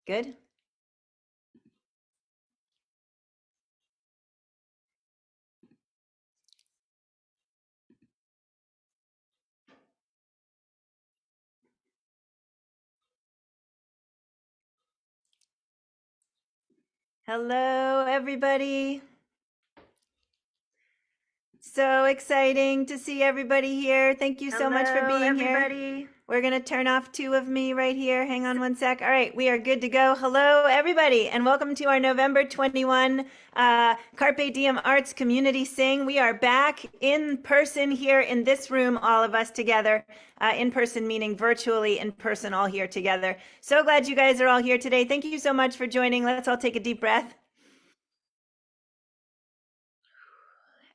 Good. Hello, everybody. So exciting to see everybody here. Thank you so much for being here. We're going to turn off two of me right here. Hang on one sec. All right, we are good to go. Hello, everybody, and welcome to our November 21 Carpe Diem Arts Community Sing. We are back in person here in this room, all of us together. In person meaning virtually in person, all here together. So glad you guys are all here today. Thank you so much for joining. Let's all take a deep breath.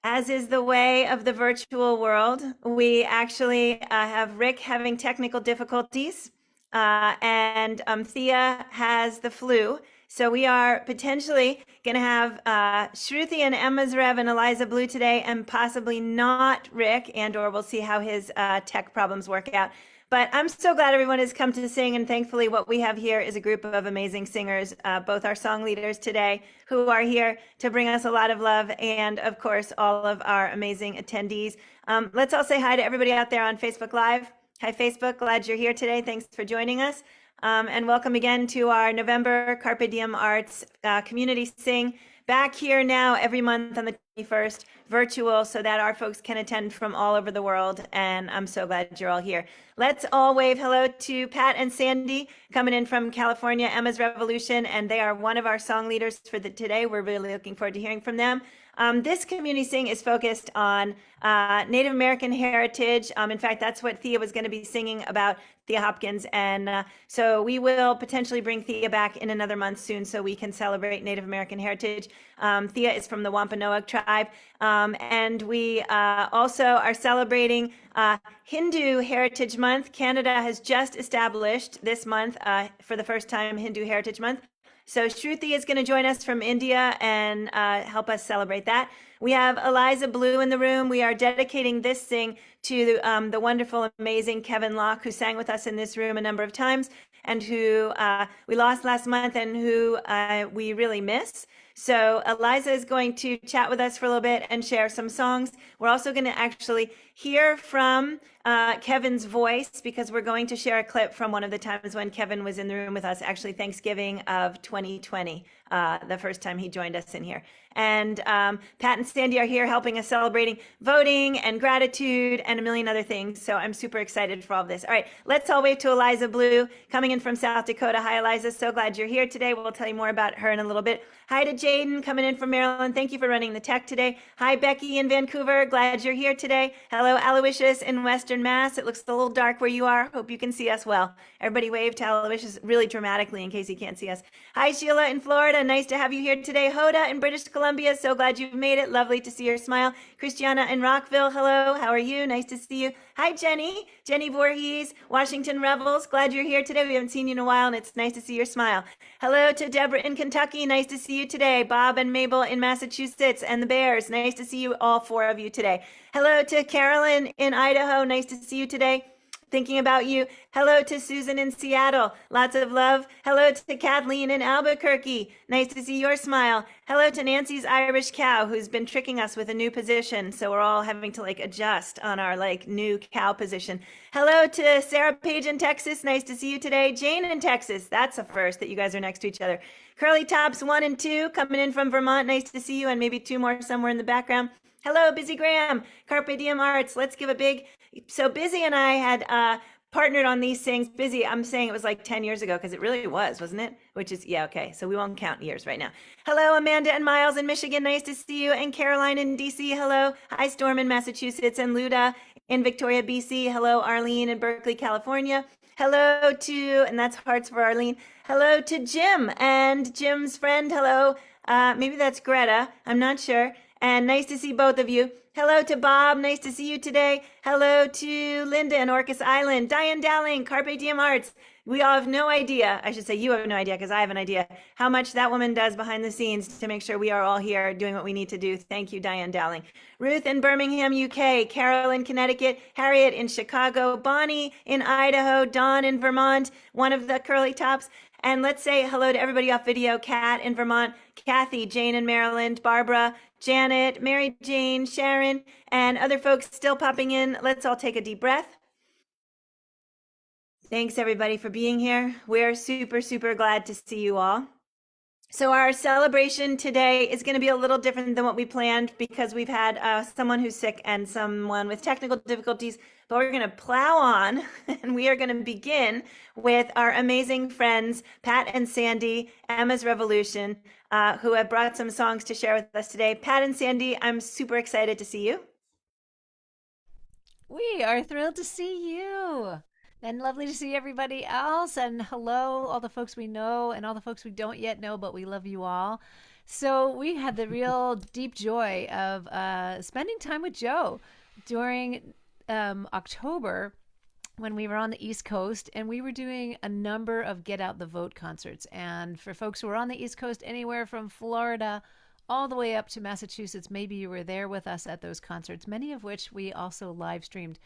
As is the way of the virtual world, we actually have Rick having technical difficulties, and Thea has the flu. So we are potentially going to have Shruti and Emma's Rev and Eliza Blue today, and possibly not Rick, or we'll see how his tech problems work out. But I'm so glad everyone has come to sing, and thankfully what we have here is a group of amazing singers, both our song leaders today who are here to bring us a lot of love, and of course all of our amazing attendees. Let's all say hi to everybody out there on Facebook Live. Hi Facebook, glad you're here today. Thanks for joining us. And welcome again to our November Carpe Diem Arts Community Sing. Back here now every month on the 21st, virtual, so that our folks can attend from all over the world. And I'm so glad you're all here. Let's all wave hello to Pat and Sandy coming in from California, Emma's Revolution, and they are one of our song leaders for today. We're really looking forward to hearing from them. This community sing is focused on Native American heritage. In fact, that's what Thea was going to be singing about, Thea Hopkins. And so we will potentially bring Thea back in another month soon so we can celebrate Native American heritage. Thea is from the Wampanoag tribe. And we also are celebrating Hindu Heritage Month. Canada has just established this month for the first time Hindu Heritage Month. So Shruti is going to join us from India and help us celebrate that. We have Eliza Blue in the room. We are dedicating this sing to the wonderful, amazing Kevin Locke, who sang with us in this room a number of times and who we lost last month and who we really miss. So Eliza is going to chat with us for a little bit and share some songs. We're also going to actually hear from Kevin's voice, because we're going to share a clip from one of the times when Kevin was in the room with us, actually Thanksgiving of 2020, the first time he joined us in here. And Pat and Sandy are here helping us celebrating voting and gratitude and a million other things. So I'm super excited for all of this. All right, let's all wave to Eliza Blue coming in from South Dakota. Hi, Eliza. So glad you're here today. We'll tell you more about her in a little bit. Hi to Jaden coming in from Maryland. Thank you for running the tech today. Hi, Becky in Vancouver. Glad you're here today. Hello, Aloysius in Western Mass. It looks a little dark where you are. Hope you can see us well. Everybody wave to Aloysius really dramatically in case you can't see us. Hi, Sheila in Florida. Nice to have you here today. Hoda in British Columbia. So glad you've made it. Lovely to see your smile. Christiana in Rockville. Hello. How are you? Nice to see you. Hi, Jenny. Jenny Voorhees, Washington Rebels. Glad you're here today. We haven't seen you in a while, and it's nice to see your smile. Hello to Deborah in Kentucky. Nice to see you today. Bob and Mabel in Massachusetts and the Bears. Nice to see you, all four of you today. Hello to Carolyn in Idaho. Nice to see you today. Thinking about you. Hello to Susan in Seattle. Lots of love. Hello to Kathleen in Albuquerque. Nice to see your smile. Hello to Nancy's Irish cow, who's been tricking us with a new position. So we're all having to adjust on our new cow position. Hello to Sarah Page in Texas. Nice to see you today. Jane in Texas. That's a first that you guys are next to each other. Curly Tops 1 and 2 coming in from Vermont. Nice to see you, and maybe two more somewhere in the background. Hello, Busy Graham, Carpe Diem Arts. Let's give a big, so Busy and I had partnered on these things. Busy, I'm saying it was 10 years ago, because it really was, wasn't it? Which is, yeah, okay. So we won't count years right now. Hello, Amanda and Miles in Michigan. Nice to see you. And Caroline in DC. Hello. Hi, Storm in Massachusetts. And Luda in Victoria, BC. Hello, Arlene in Berkeley, California. Hello to, and that's hearts for Arlene. Hello to Jim and Jim's friend. Hello. Maybe that's Greta. I'm not sure. And nice to see both of you. Hello to Bob. Nice to see you today. Hello to Linda in Orcas Island. Diane Dowling, Carpe Diem Arts. We all have no idea. I should say you have no idea because I have an idea how much that woman does behind the scenes to make sure we are all here doing what we need to do. Thank you, Diane Dowling. Ruth in Birmingham, UK. Carol in Connecticut. Harriet in Chicago. Bonnie in Idaho. Dawn in Vermont. One of the curly tops. And let's say hello to everybody off video. Kat in Vermont, Kathy, Jane in Maryland, Barbara, Janet, Mary Jane, Sharon, and other folks still popping in. Let's all take a deep breath. Thanks everybody for being here. We're super, super glad to see you all. So our celebration today is going to be a little different than what we planned because we've had someone who's sick and someone with technical difficulties, but we're going to plow on and we are going to begin with our amazing friends, Pat and Sandy, Emma's Revolution, who have brought some songs to share with us today. Pat and Sandy, I'm super excited to see you. We are thrilled to see you. And lovely to see everybody else. And hello, all the folks we know and all the folks we don't yet know, but we love you all. So we had the real deep joy of spending time with Joe during October when we were on the East Coast, and we were doing a number of Get Out the Vote concerts. And for folks who are on the East Coast, anywhere from Florida all the way up to Massachusetts, maybe you were there with us at those concerts, many of which we also live streamed.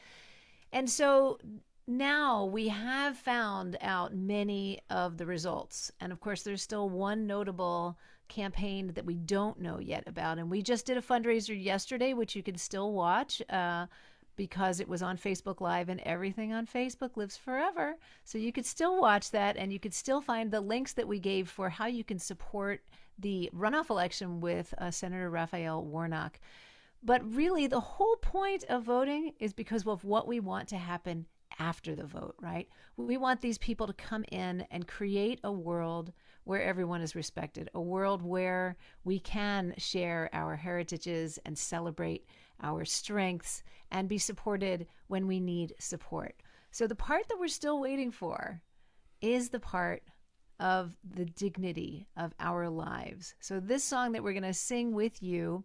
And so now we have found out many of the results. And of course, there's still one notable campaign that we don't know yet about. And we just did a fundraiser yesterday, which you can still watch because it was on Facebook Live, and everything on Facebook lives forever. So you could still watch that, and you could still find the links that we gave for how you can support the runoff election with Senator Raphael Warnock. But really, the whole point of voting is because of what we want to happen after the vote, right? We want these people to come in and create a world where everyone is respected, a world where we can share our heritages and celebrate our strengths and be supported when we need support. So the part that we're still waiting for is the part of the dignity of our lives. So this song that we're going to sing with you,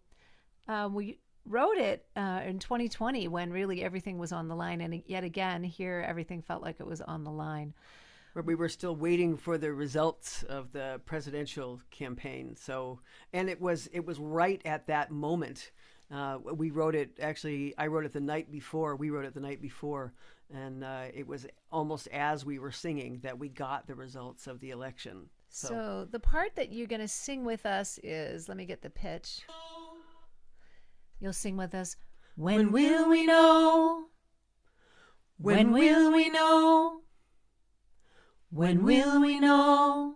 we wrote it in 2020 when really everything was on the line. And yet again, here everything felt like it was on the line. Where we were still waiting for the results of the presidential campaign. So, and it was right at that moment. We wrote it, actually, I wrote it the night before. We wrote it the night before. And it was almost as we were singing that we got the results of the election. So the part that you're going to sing with us is, let me get the pitch. You'll sing with us. When will we know? When will we know? When will we know?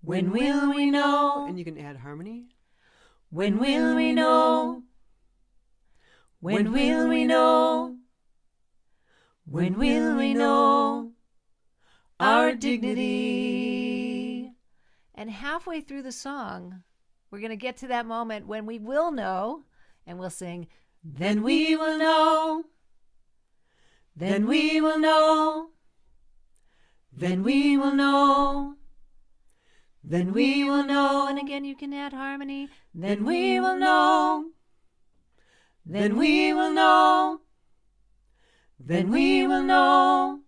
When will we know? And you can add harmony. When will we know? When will we know? When will we know our dignity? And halfway through the song, we're going to get to that moment when we will know, and we'll sing, then we will know, then we will know, then we will know, then we will know. And again, you can add harmony. Then we will know, then we will know, then we will know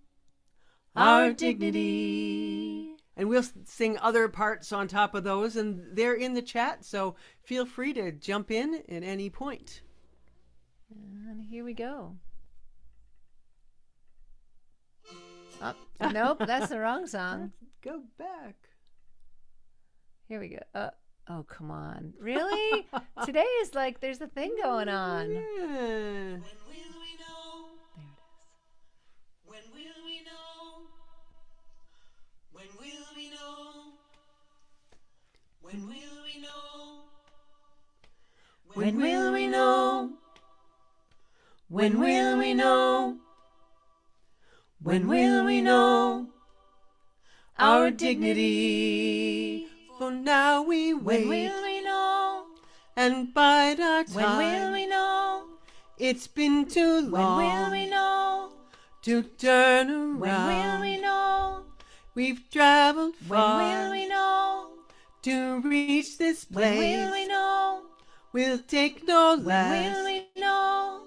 our dignity. And we'll sing other parts on top of those, and they're in the chat, so feel free to jump in at any point. And here we go. Oh, nope, that's the wrong song. Go back. Here we go. Oh, come on. Really? Today is like there's a thing going on. Yeah. There it is. When will we know? When will we know? When will we know? When will we know? When will we know? When will we know our dignity? For now we wait. When will we know? And bide our time. When will we know? It's been too When long. will we know? To turn around. When will we know? We've traveled When far. will we know? To reach this place. When will we know? We'll take no When less will we know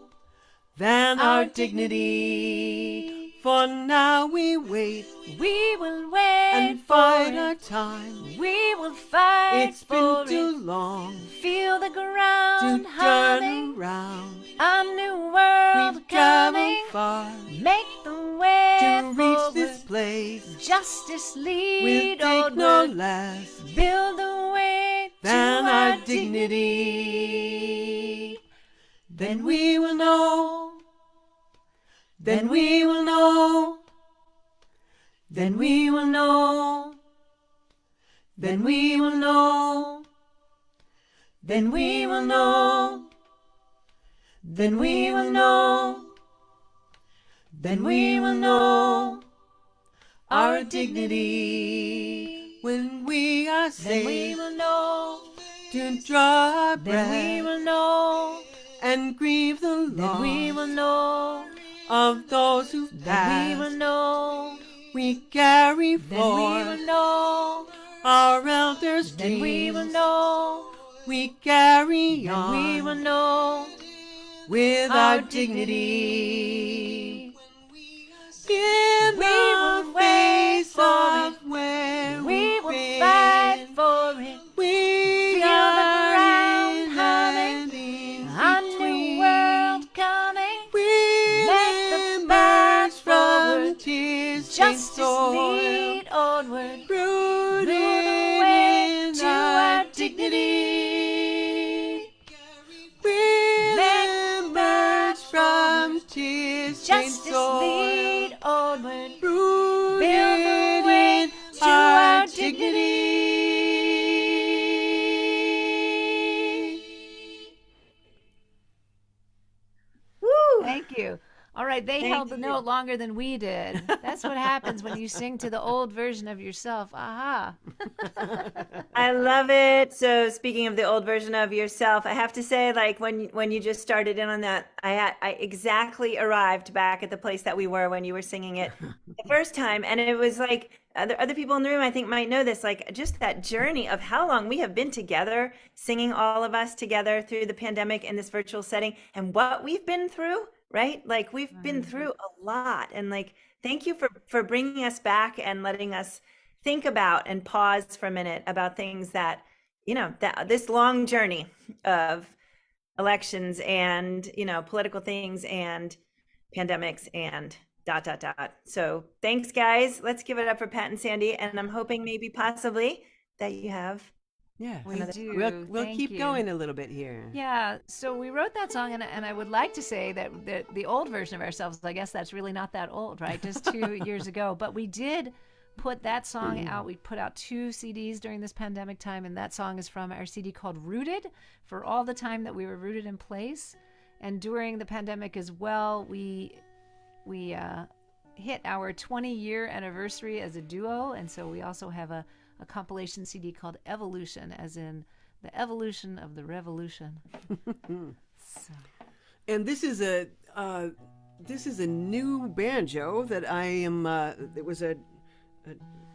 than our our dignity. For now we wait We will wait and for fight it. our time. We will fight It's for been too it. long Feel the to ground turn humming. around. A new world We've traveled coming. far Make the way to reach forward. this place. Justice We'll lead take no onward. less Build the way than to our dignity. Then we will know. Then we will know. Then we will know. Then we will know. Then we will know. Then we will know. Then we will know our dignity. When we are Then we safe will know. to draw our Then we breath will know. and grieve the Then we will loss know. of those who've Then we will passed. know. We carry Then we will forth know. our elders' Then we will dreams. know. We carry Then we will on know with our dignity. In We the will wait face for of where We we've will been, fight for it. we Feel the are ground in humming. and in A between. new world coming. We'll Make the emerge path from forward. tears-stained Justice soil, lead onward. rooted the way in to our our dignity. Make We'll emerge from tears-stained Justice soil, lead onward. rooted Build the way in to our our dignity. Woo! Thank you. All right, they held the note longer than we did. That's what happens when you sing to the old version of yourself. Aha. I love it. So speaking of the old version of yourself, I have to say, like when you just started in on that, I exactly arrived back at the place that we were when you were singing it the first time, and it was like other people in the room I think might know this, like just that journey of how long we have been together, singing all of us together through the pandemic in this virtual setting, and what we've been through. Right? Like we've been through a lot, and like thank you for bringing us back and letting us think about and pause for a minute about things that that this long journey of elections and political things and pandemics and ... So thanks, guys. Let's give it up for Pat and Sandy, and I'm hoping maybe possibly that you have Yeah, We do. We'll Thank keep you. going a little bit here. Yeah, so we wrote that song, and I would like to say that the old version of ourselves, I guess that's really not that old, right? Just 2 years ago. But we did put that song out. We put out 2 CDs during this pandemic time, and that song is from our CD called Rooted, for all the time that we were rooted in place. And during the pandemic as well, we hit our 20-year anniversary as a duo, and so we also have a compilation CD called Evolution, as in the evolution of the revolution. So. And this is a new banjo that I am. It was a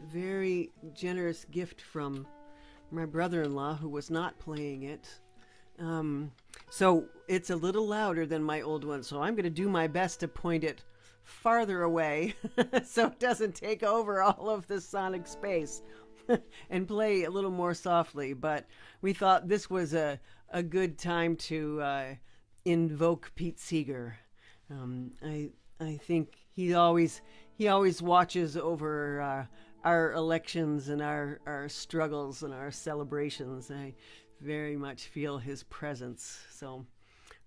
very generous gift from my brother-in-law, who was not playing it. So it's a little louder than my old one. So I'm going to do my best to point it farther away, so it doesn't take over all of the sonic space. And play a little more softly, but we thought this was a good time to invoke Pete Seeger. I think he always watches over our elections and our struggles and our celebrations. I very much feel his presence. So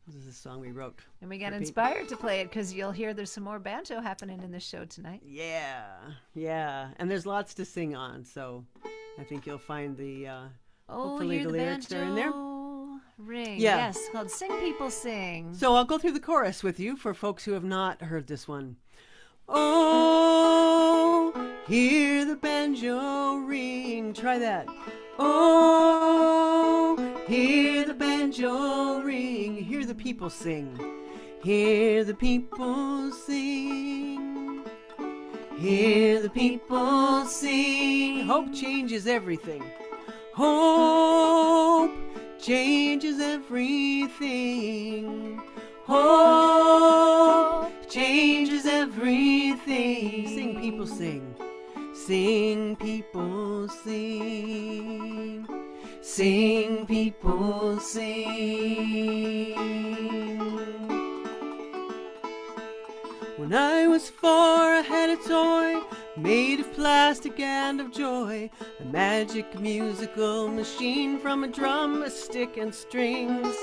this is a song we wrote. And we got for Pete. inspired to play it because you'll hear there's some more banjo happening in this show tonight. Yeah, and there's lots to sing on, so I think you'll find the hopefully hear the lyrics banjo are in there. Ring. Yeah. Yes, called Sing People Sing. So I'll go through the chorus with you for folks who have not heard this one. Oh, hear the banjo ring. Try that. Oh, hear the banjo ring. Hear the people sing. Hear the people sing. Hear the people sing. Hope changes everything. Hope changes everything. Hope changes everything. Sing, people, sing. Sing, people, sing. Sing, people, sing. When I was 4, I had a toy made of plastic and of joy, a magic musical machine from a drum, a stick, and strings.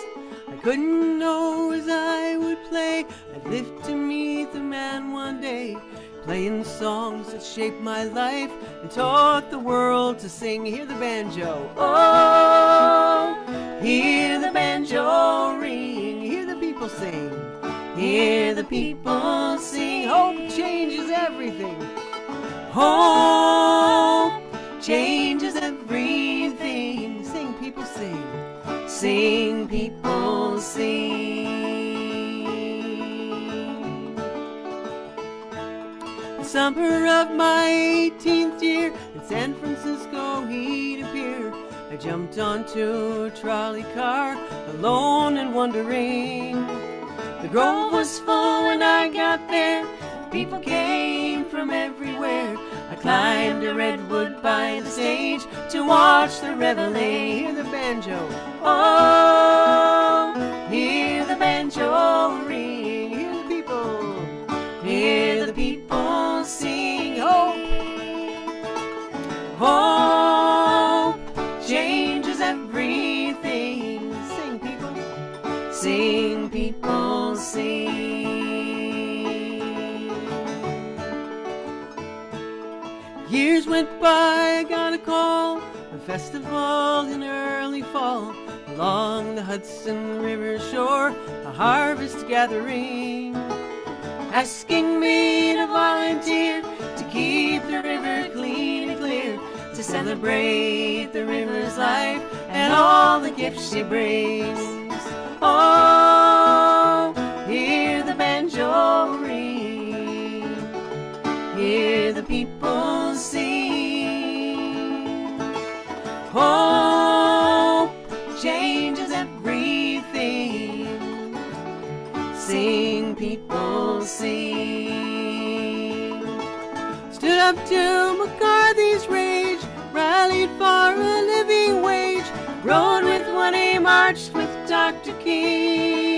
I couldn't know as I would play, I'd live to meet the man one day, playing songs that shaped my life and taught the world to sing. Hear the banjo, oh, hear the banjo ring, hear the people sing, hear the people sing. Hope changes everything. Hope changes everything. Sing, people, sing. Sing, people, sing. The summer of my 18th year in San Francisco he'd appear. I jumped onto a trolley car, alone and wondering. The grove was full when I got there. People came from everywhere. I climbed a redwood by the stage to watch the reveille. Hear the banjo, oh, hear the banjo ring. Hear the people, hear the people sing. Hope, hope changes everything. Sing, people, sing, people, sing. Years went by, I got a call, a festival in early fall, along the Hudson River shore, a harvest gathering, asking me to volunteer to keep the river clean and clear, to celebrate the river's life and all the gifts she brings. Oh, hear the banjo ring, hear the people sing. Hope changes everything. Sing, people, sing. Stood up to McCarthy's rage, rallied for a living wage, rode with one A, marched with Dr. King.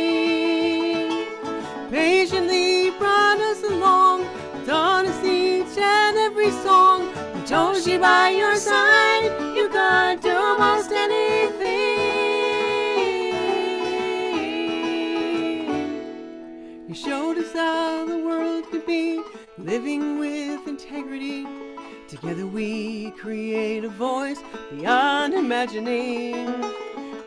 Patiently brought us along, taught us each and every song. He told you by your side, you could do most anything. He showed us how the world could be, living with integrity. Together we create a voice beyond imagining.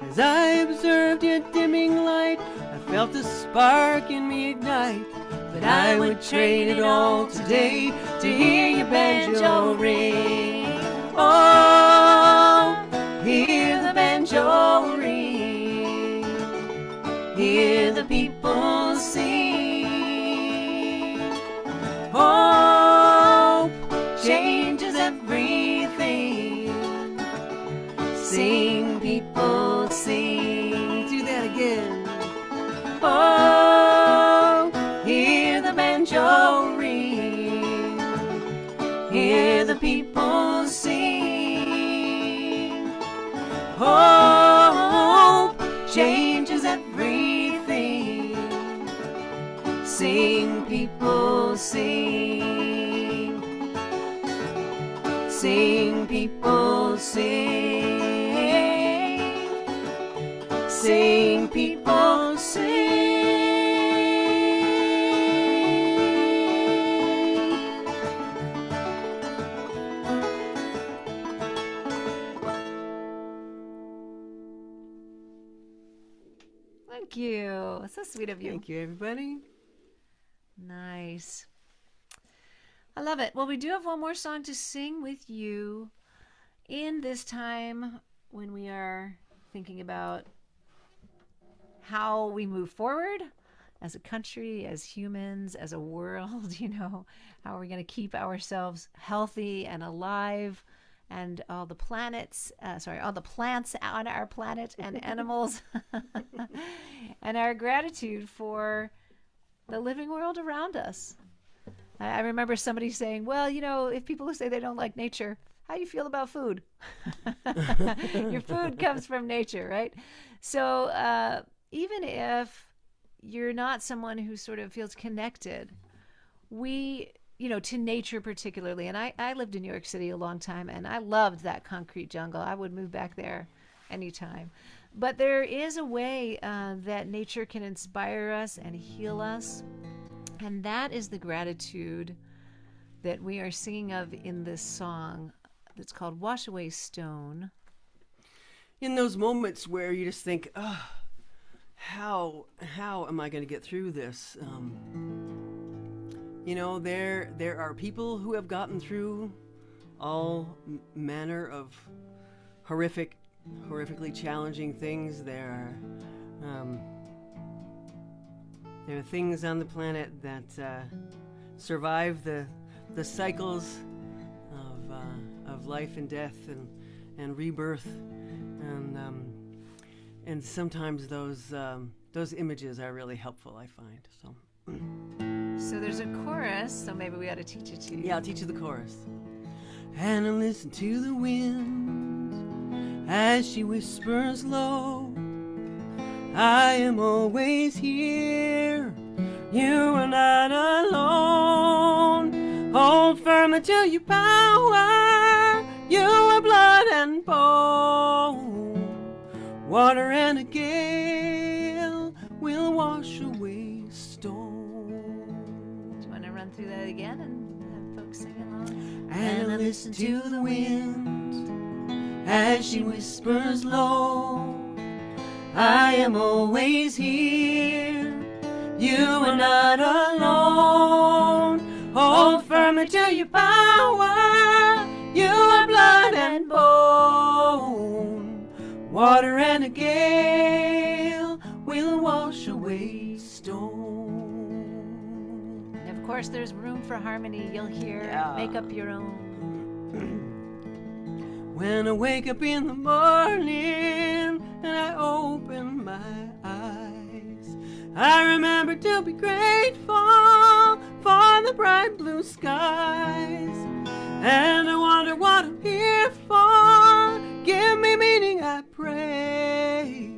As I observed your dimming light, I felt a spark in me ignite. But I would trade it all today to hear your banjo ring. Oh, hear the banjo ring, hear the people sing. Hope changes everything. Sing, people, sing. Do that again. Oh, hear the banjo ring, hear the people sing. Hope changes everything. Sing, people, sing. Sing, people, sing. Sing, people, sing. Thank you. So sweet of you. Thank you, everybody. Nice. I love it. Well, we do have one more song to sing with you in this time when we are thinking about how we move forward as a country, as humans, as a world, how are we going to keep ourselves healthy and alive and all the all the plants on our planet and animals, and our gratitude for the living world around us. I remember somebody saying, well, if people say they don't like nature, how do you feel about food? Your food comes from nature, right? So even if you're not someone who sort of feels connected, to nature particularly. And I lived in New York City a long time, and I loved that concrete jungle. I would move back there anytime. But there is a way that nature can inspire us and heal us. And that is the gratitude that we are singing of in this song that's called Wash Away Stone. In those moments where you just think, oh, how am I going to get through this? There are people who have gotten through all manner of horrifically challenging things. There are things on the planet that survive the cycles of life and death and rebirth, and sometimes those images are really helpful, I find. So there's a chorus, so maybe we ought to teach it to you. Yeah, I'll teach you the chorus. And I listen to the wind as she whispers low, I am always here, you are not alone. Hold firm until your power, you are blood and bone. Water and a gale will wash away stone. Do you want to run through that again and have folks sing along? And I listen to the wind as she whispers low, I am always here, you are not alone. Hold firm until your power, you are blood and bone. Water and a gale will wash away stone. And of course, there's room for harmony. You'll hear, make up your own. When I wake up in the morning and I open my eyes, I remember to be grateful for the bright blue skies. And I wonder what I'm here for. Give me meaning, I pray,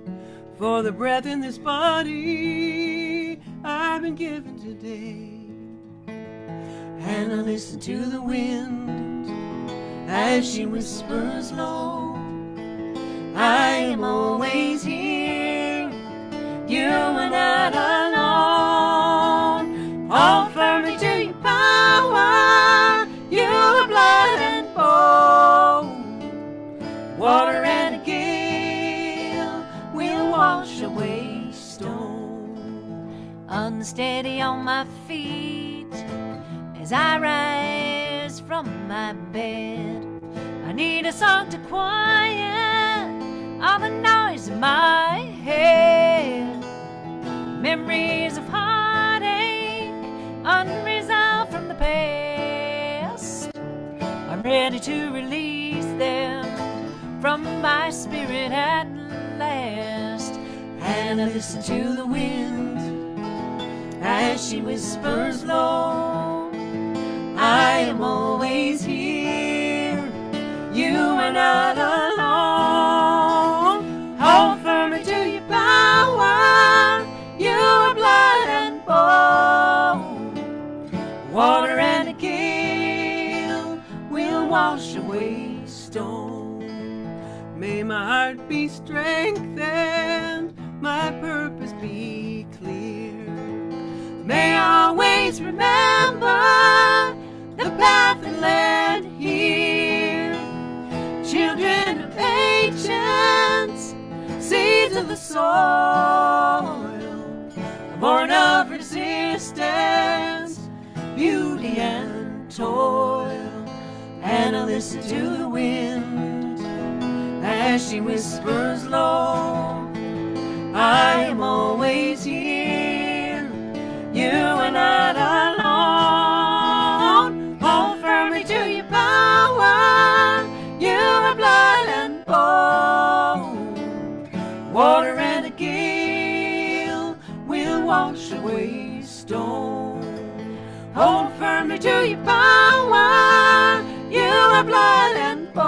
for the breath in this body I've been given today. And I listen to the wind as she whispers low, I am always here, you are not alone. Hold firmly to your power, you are blood and bone. Water and a gale will wash away stone. Unsteady on my feet as I rise from my bed, I need a song to quiet all the noise in my head. Memories of heartache, unresolved from the past, I'm ready to release them from my spirit at last. And I listen to the wind as she whispers low, I am always here, you are not alone. Hold firmly to your power, you are blood and bone. Water and a gale will wash away stone. May my heart be strengthened, my purpose be clear. May I always remember the path that led here. Children of patience, seeds of the soil, born of resistance, beauty and toil. And I listen to the wind as she whispers low, I am always here, you are not alone. Hold firmly to your power, away stone. Hold firmly to your power. You are blood and bone.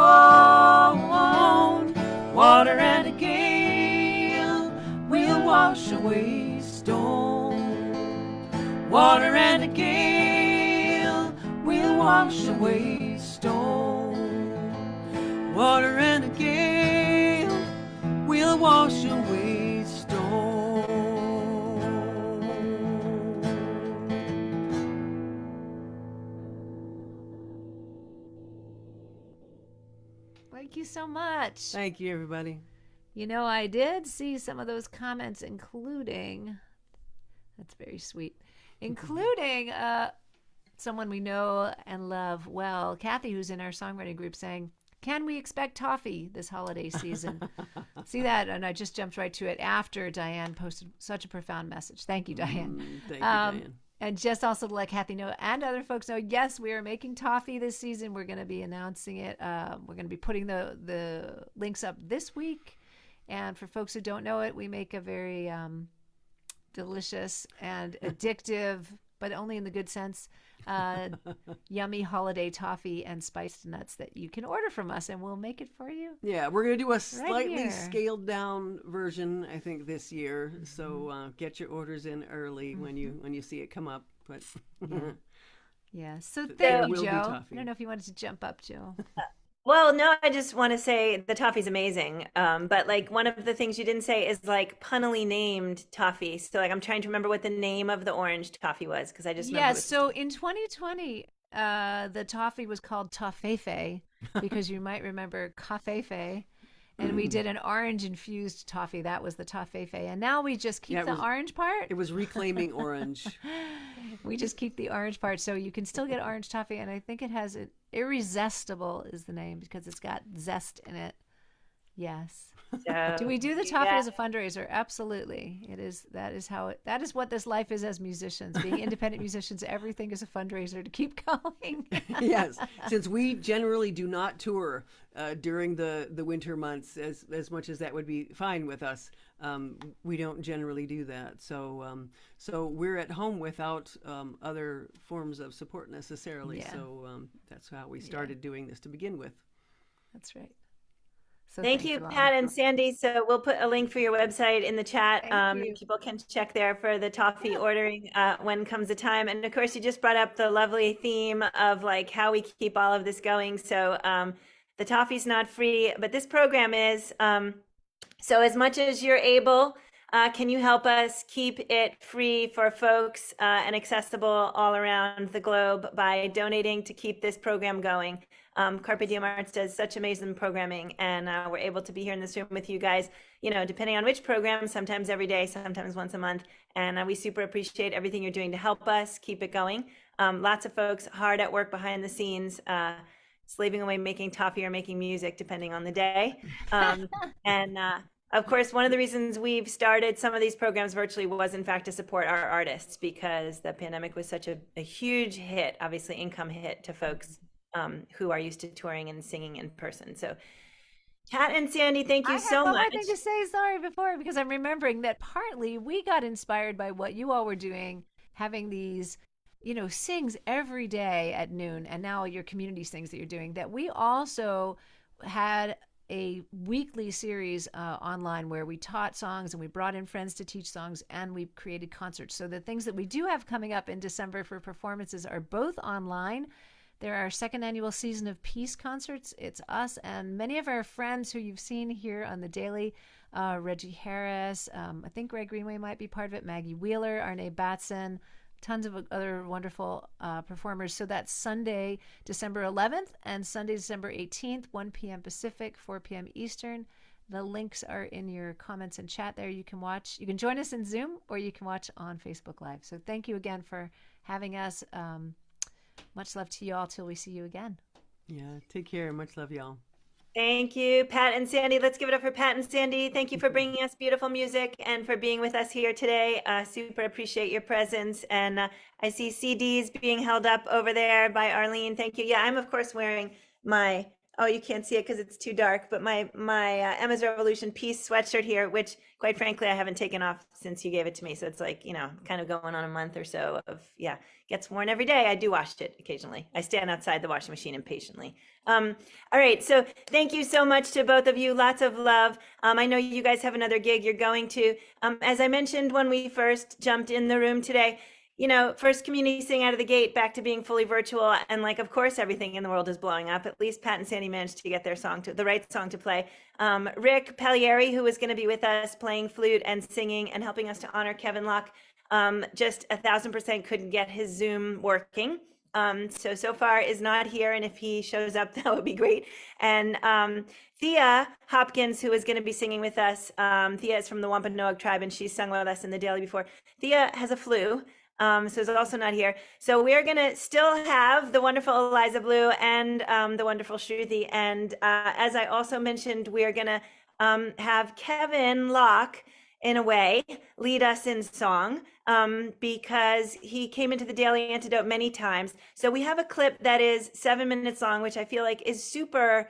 Water and a gale will wash away stone. Water and a gale will wash away stone. Water and a gale will wash away stone. Thank you so much. Thank you, everybody. You know, I did see some of those comments, including, that's very sweet, including someone we know and love well, Kathy, who's in our songwriting group, saying, can we expect toffee this holiday season? See that? And I just jumped right to it after Diane posted such a profound message. Thank you, Diane. Thank you, Diane. And just also to let Kathy know and other folks know, yes, we are making toffee this season. We're going to be announcing it. We're going to be putting the links up this week. And for folks who don't know it, we make a very delicious and addictive, but only in the good sense, yummy holiday toffee and spiced nuts that you can order from us, and we'll make it for you. Yeah, we're going to do a slightly here. scaled down version, I think, this year. So get your orders in early when you see it come up. But Yeah. So there thank you, will be Joe. toffee. I don't know if you wanted to jump up, Joe. Well, no, I just want to say the toffee's amazing. But like one of the things you didn't say is like punnily named toffee. So like I'm trying to remember what the name of the orange toffee was because I just remember. Yes. So in 2020, the toffee was called toffefe because you might remember cafefe. And we did an orange infused toffee. That was the toffefe. And now we just keep the orange part. it was reclaiming orange. We just keep the orange part. So you can still get orange toffee. And I think it has it. Irresistible is the name because it's got zest in it. Yes. So, Do we do the toffee yeah. as a fundraiser? Absolutely. It is. That is what this life is as musicians. Being independent musicians, everything is a fundraiser to keep going. Yes, since we generally do not tour during the winter months as much as that would be fine with us, we don't generally do that. So so we're at home without other forms of support necessarily. Yeah. So that's how we started doing this to begin with. That's right. So Thank you, all. Pat and Sandy. So we'll put a link for your website in the chat. Thank you. People can check there for the toffee ordering when comes the time. And of course, you just brought up the lovely theme of like how we keep all of this going. So the toffee's not free, but this program is. So as much as you're able, can you help us keep it free for folks and accessible all around the globe by donating to keep this program going? Carpe Diem Arts does such amazing programming, and we're able to be here in this room with you guys, you know, depending on which program, sometimes every day, sometimes once a month. And we super appreciate everything you're doing to help us keep it going. Lots of folks hard at work behind the scenes, slaving away making toffee or making music, depending on the day. And of course, one of the reasons we've started some of these programs virtually was, in fact, to support our artists because the pandemic was such a huge hit, obviously income hit to folks who are used to touring and singing in person. So Kat and Sandy, thank you so I have one much. more thing to say, sorry, before, because I'm remembering that partly we got inspired by what you all were doing, having these, you know, sings every day at noon, and now your community sings that you're doing, that we also had a weekly series online where we taught songs and we brought in friends to teach songs and we created concerts. So the things that we do have coming up in December for performances are both online. There are our second annual Season of Peace concerts. It's us and many of our friends who you've seen here on the Daily. Reggie Harris, I think Greg Greenway might be part of it, Maggie Wheeler, Arne Batson, tons of other wonderful performers. So that's Sunday, December 11th and Sunday, December 18th, 1 p.m. Pacific, 4 p.m. Eastern. The links are in your comments and chat there. You can watch. You can join us in Zoom or you can watch on Facebook Live. So thank you again for having us. Much love to you all till we see you again. Yeah, take care. Much love, y'all. Thank you, Pat and Sandy. Let's give it up for Pat and Sandy. Thank you for bringing us beautiful music and for being with us here today. Super appreciate your presence. And I see CDs being held up over there by Arlene. Thank you. Yeah, I'm of course wearing my Oh, you can't see it because it's too dark. But my Emma's Revolution peace sweatshirt here, which quite frankly I haven't taken off since you gave it to me. So it's like, kind of going on a month or so of, yeah, gets worn every day. I do wash it occasionally. I stand outside the washing machine impatiently. All right, so thank you so much to both of you. Lots of love. I know you guys have another gig you're going to. As I mentioned when we first jumped in the room today, first community sing out of the gate, back to being fully virtual. And like, of course, everything in the world is blowing up. At least Pat and Sandy managed to get the right song to play. Rick Pagliari, who was going to be with us playing flute and singing and helping us to honor Kevin Locke, just 1,000% couldn't get his Zoom working. So far is not here. And if he shows up, that would be great. And Thea Hopkins, who is going to be singing with us. Thea is from the Wampanoag tribe, and she's sung with us in the daily before. Thea has a flu. So is also not here. So we are going to still have the wonderful Eliza Blue and the wonderful Shruti. And as I also mentioned, we are going to have Kevin Locke, in a way, lead us in song because he came into the Daily Antidote many times. So we have a clip that is 7 minutes long, which I feel like is super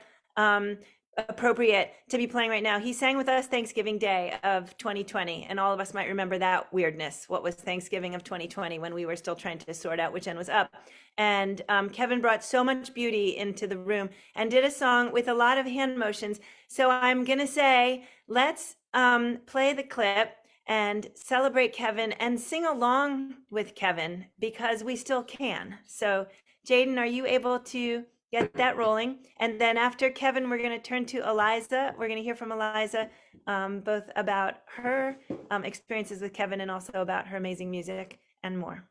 appropriate to be playing right now. He sang with us Thanksgiving Day of 2020, and all of us might remember that weirdness. What was Thanksgiving of 2020 when we were still trying to sort out which end was up? And Kevin brought so much beauty into the room and did a song with a lot of hand motions. So I'm going to say, let's play the clip and celebrate Kevin and sing along with Kevin because we still can. So Jaden, are you able to get that rolling? And then after Kevin, we're going to turn to Eliza. We're going to hear from Eliza both about her experiences with Kevin and also about her amazing music and more.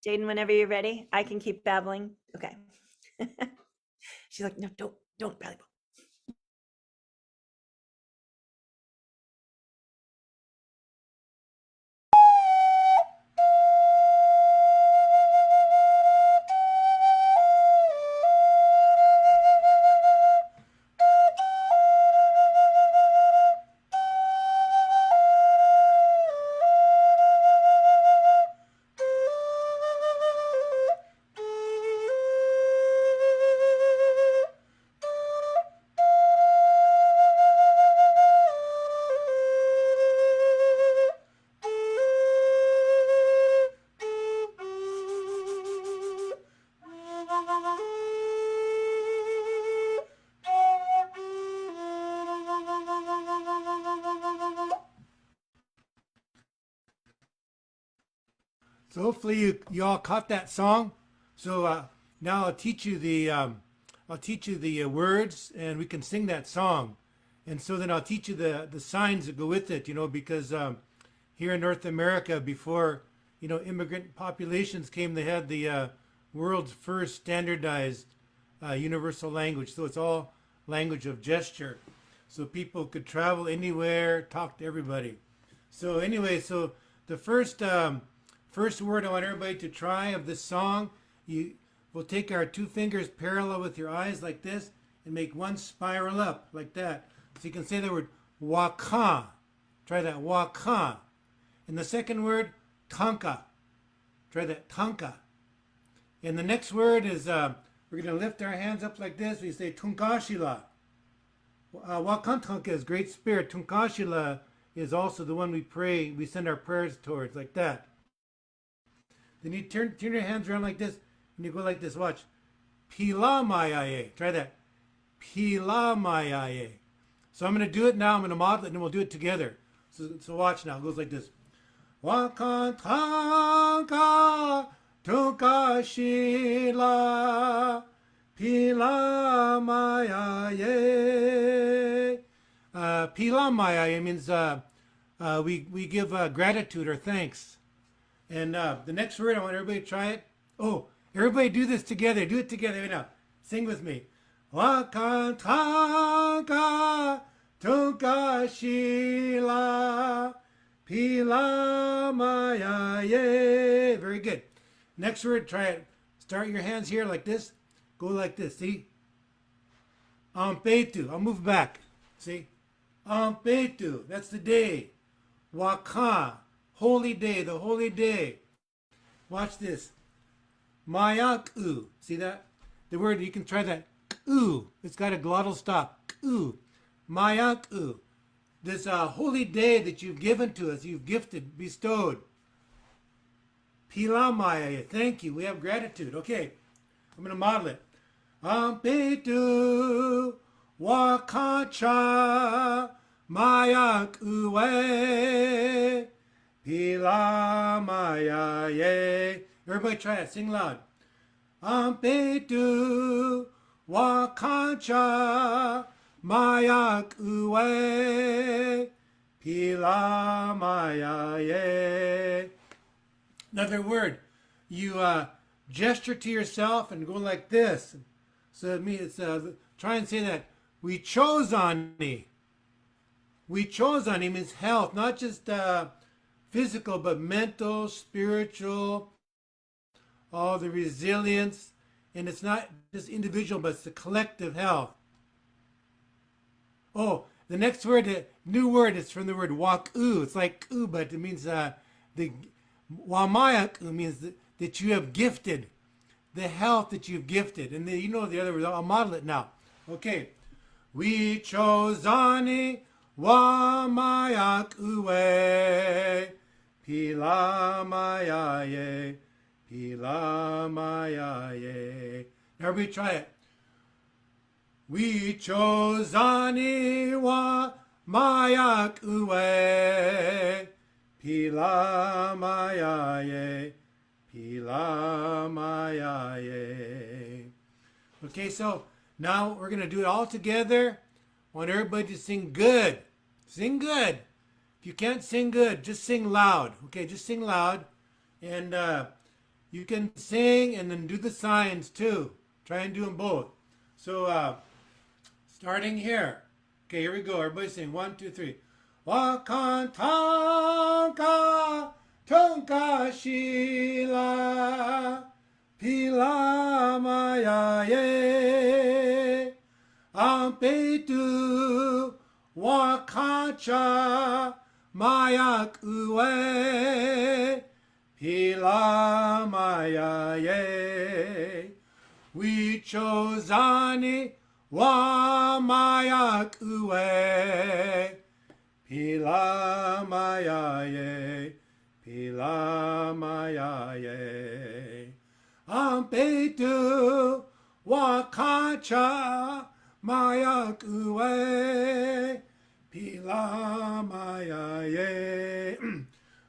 Jaden, whenever you're ready, I can keep babbling. Okay. She's like, no, don't babble. So hopefully you all caught that song. So now I'll teach you the words, and we can sing that song. And so then I'll teach you the signs that go with it. Because here in North America, before immigrant populations came, they had the world's first standardized universal language. So it's all language of gesture. So people could travel anywhere, talk to everybody. So anyway, so the first word I want everybody to try of this song, we'll take our two fingers parallel with your eyes like this and make one spiral up like that. So you can say the word waka. Try that, waka. And the second word, tanka. Try that, tanka. And the next word is, we're going to lift our hands up like this. We say tunkashila. Wakantanka is great spirit. Tunkashila is also the one we send our prayers towards, like that. Then you turn your hands around like this, and you go like this. Watch. Pila mayaye. Try that. Pila mayaye. So I'm going to do it now. I'm going to model it, and then we'll do it together. So watch now. It goes like this. Wakantanka tukashila pila mayaye. Pila mayaye means we give gratitude or thanks. And the next word, I want everybody to try it. Oh, everybody do this together. Do it together right now. Sing with me. Wakantanka tukashila pila mayaye. Very good. Next word, try it. Start your hands here like this. Go like this. See? Ampetu. I'll move back. See? Ampetu. That's the day. Waka. Holy day, the holy day. Watch this. Mayaku. See that? The word, you can try that. Ooh. It's got a glottal stop. Ooh. Mayak ooh. This holy day that you've given to us, you've gifted, bestowed. Pilamaya. Thank you. We have gratitude. Okay. I'm going to model it. Ampetu wakacha mayak uwe pilamaya ye. Everybody try it. Sing loud. Ampetu wakacha mayak uwe pilamaya ye. Another word. You gesture to yourself and go like this. So it means try and say that. We chose on me. We chose on him means health, not just physical, but mental, spiritual, all the resilience. And it's not just individual, but it's the collective health. Oh, the next word, new word, is from the word waku. It's like u, but it means the wamayak means that you have gifted, the health that you've gifted. And then, you know the other word. I'll model it now. Okay. We chose ani wamayak uwe pilamayaye pilamayaye. Everybody try it. We chose ani wamayak uwe pilamayaye pilamayaye. Okay, so now we're going to do it all together. I want everybody to sing good. Sing good. If you can't sing good, just sing loud. Okay, just sing loud. And you can sing and then do the signs too. Try and do them both. So starting here. Okay, here we go. Everybody sing. 1, 2, 3. Wakantanka tonka shila pilamayaye ampetu wakacha mayak uwe pilamayaye. We chose ani wa mayak uwe pilamayaye pilamayaye. Ampetu wakacha mayak uwe pilamayaye.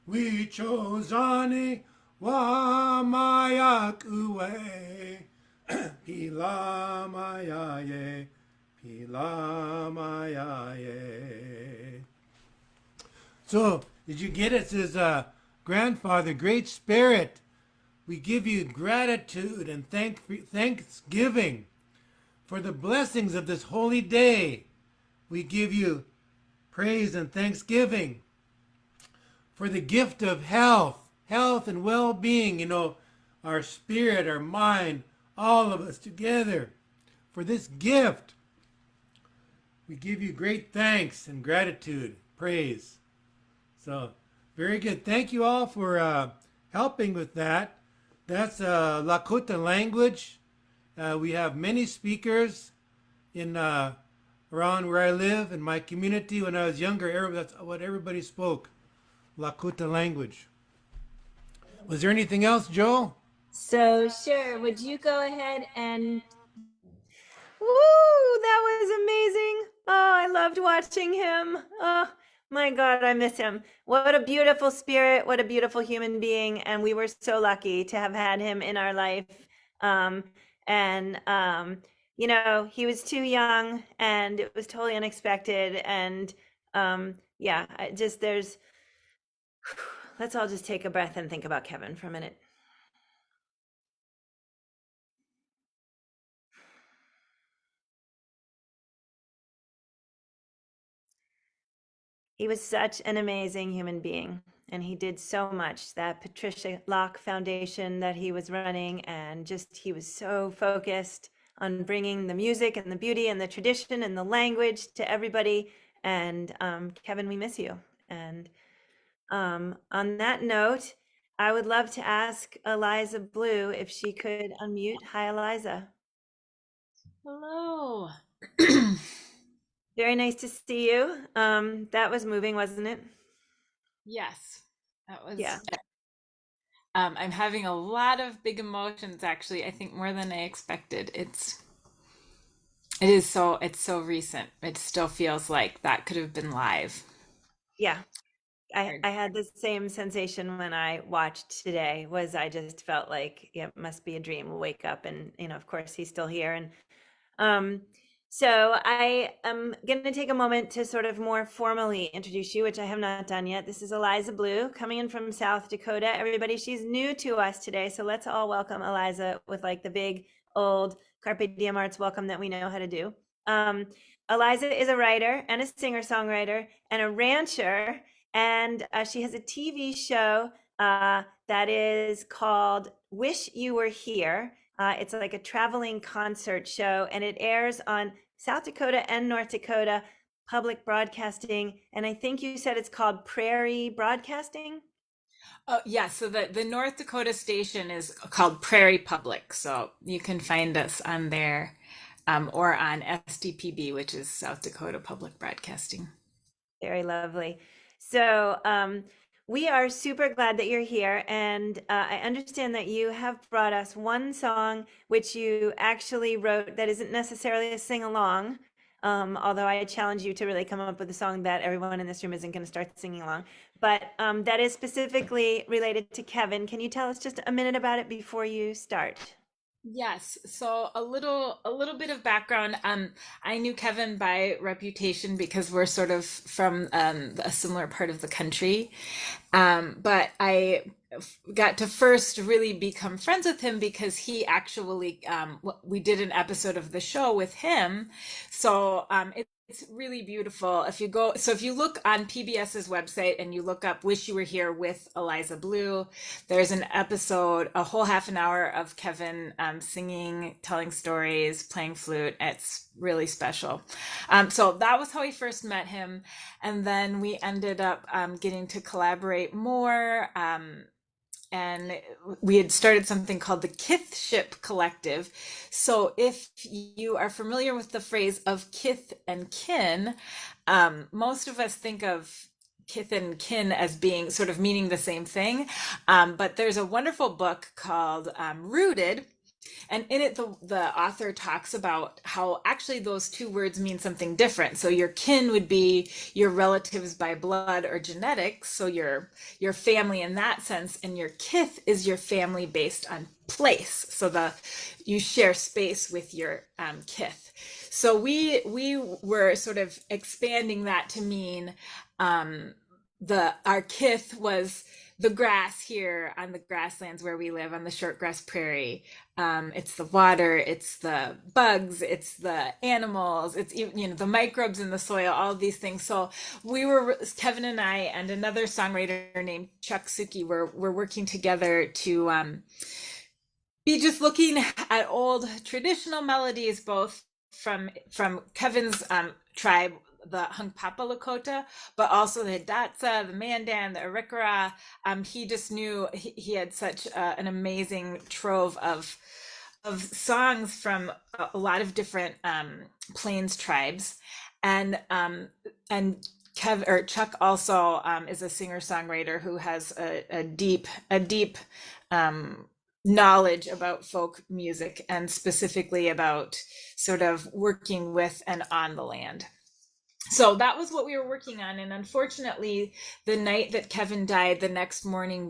We chose ani wa mayak uwe pilamayaye pilamayaye. So, did you get it? It says, Grandfather, Great Spirit, we give you gratitude and thanksgiving for the blessings of this holy day. We give you praise and thanksgiving for the gift of health and well-being, our spirit, our mind, all of us together. For this gift, we give you great thanks and gratitude, praise. So, very good. Thank you all for helping with that. That's Lakota language. We have many speakers in around where I live in my community. When I was younger, that's what everybody spoke, Lakota language. Was there anything else, Joel? So, sure. Would you go ahead and woo, that was amazing. Oh, I loved watching him. Oh, my God, I miss him. What a beautiful spirit. What a beautiful human being. And we were so lucky to have had him in our life. Um, and, he was too young and it was totally unexpected. And yeah, let's all just take a breath and think about Kevin for a minute. He was such an amazing human being, and he did so much. That Patricia Locke Foundation that he was running, and just he was so focused on bringing the music and the beauty and the tradition and the language to everybody. And Kevin, we miss you. And on that note, I would love to ask Eliza Blue if she could unmute. Hi, Eliza. Hello. Very nice to see you. That was moving, wasn't it? Yes, that was. Yeah. I'm having a lot of big emotions actually. I think more than I expected. It's so recent. It still feels like that could have been live. Yeah. I, Or- I had the same sensation when I watched today was I just felt like, yeah, it must be a dream. We'll wake up and, of course he's still here. And Um, so I am going to take a moment to sort of more formally introduce you, which I have not done yet. This is Eliza Blue coming in from South Dakota. Everybody, she's new to us today. So let's all welcome Eliza with like the big old Carpe Diem arts welcome that we know how to do. Um, Eliza is a writer and a singer-songwriter and a rancher. And she has a TV show that is called Wish You Were Here. It's like a traveling concert show, and it airs on South Dakota and North Dakota public broadcasting. And I think you said it's called Prairie Broadcasting. Oh, yeah, so the North Dakota station is called Prairie Public. So you can find us on there, or on SDPB, which is South Dakota Public Broadcasting. Very lovely. So we are super glad that you're here. And I understand that you have brought us one song which you actually wrote that isn't necessarily a sing along. Although I challenge you to really come up with a song that everyone in this room isn't going to start singing along, but that is specifically related to Kevin. Can you tell us just a minute about it before you start? Yes, so a little bit of background. I knew Kevin by reputation because we're sort of from a similar part of the country. But got to first really become friends with him because he actually we did an episode of the show with him. So it's really beautiful. If you look on PBS's website and you look up "Wish You Were Here" with Eliza Blue, there's an episode, a whole half an hour of Kevin singing, telling stories, playing flute. It's really special. So that was how we first met him. And then we ended up getting to collaborate more. And we had started something called the Kithship Collective. So if you are familiar with the phrase of kith and kin, most of us think of kith and kin as being sort of meaning the same thing. But there's a wonderful book called Rooted, and in it, the author talks about how actually those two words mean something different. So your kin would be your relatives by blood or genetics, so your family in that sense, and your kith is your family based on place. So you share space with your kith. So we were sort of expanding that to mean our kith was the grass here on the grasslands where we live on the shortgrass prairie. It's the water, it's the bugs, it's the animals, it's the microbes in the soil, all of these things. So Kevin and I and another songwriter named Chuck Suki were working together to be just looking at old traditional melodies, both from Kevin's tribe, the Hunkpapa Lakota, but also the Hidatsa, the Mandan, the Arikara. He just knew he had such an amazing trove of songs from a lot of different plains tribes, and Chuck also is a singer songwriter who has a deep knowledge about folk music and specifically about sort of working with and on the land. So that was what we were working on. And unfortunately, the night that Kevin died, the next morning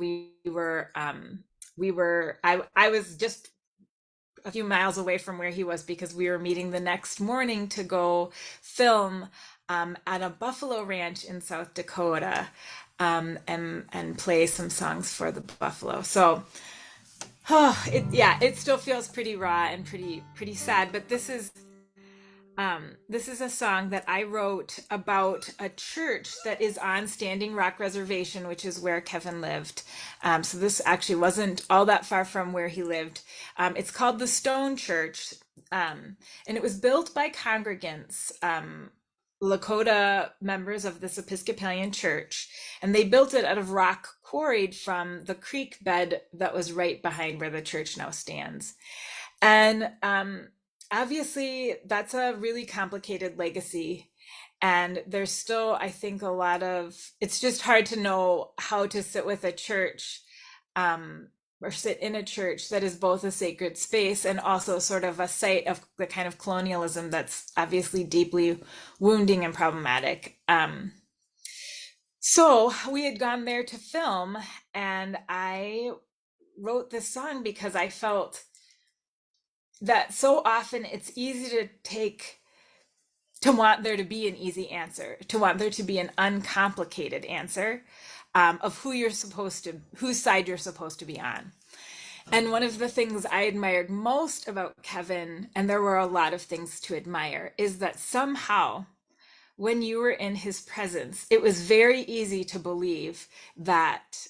I was just a few miles away from where he was because we were meeting the next morning to go film at a buffalo ranch in South Dakota, and play some songs for the buffalo. So it still feels pretty raw and pretty sad, but this is a song that I wrote about a church that is on Standing Rock Reservation, which is where Kevin lived. So this actually wasn't all that far from where he lived. It's called the Stone Church, and it was built by congregants, Lakota members of this Episcopalian church, and they built it out of rock quarried from the creek bed that was right behind where the church now stands. And obviously that's a really complicated legacy. And there's still, I think, a lot of, it's just hard to know how to sit with a church, or sit in a church that is both a sacred space and also sort of a site of the kind of colonialism that's obviously deeply wounding and problematic. So we had gone there to film, and I wrote this song because I felt that so often it's easy to want there to be an easy answer, to want there to be an uncomplicated answer, of whose side you're supposed to be on. And one of the things I admired most about Kevin, and there were a lot of things to admire, is that somehow when you were in his presence, it was very easy to believe that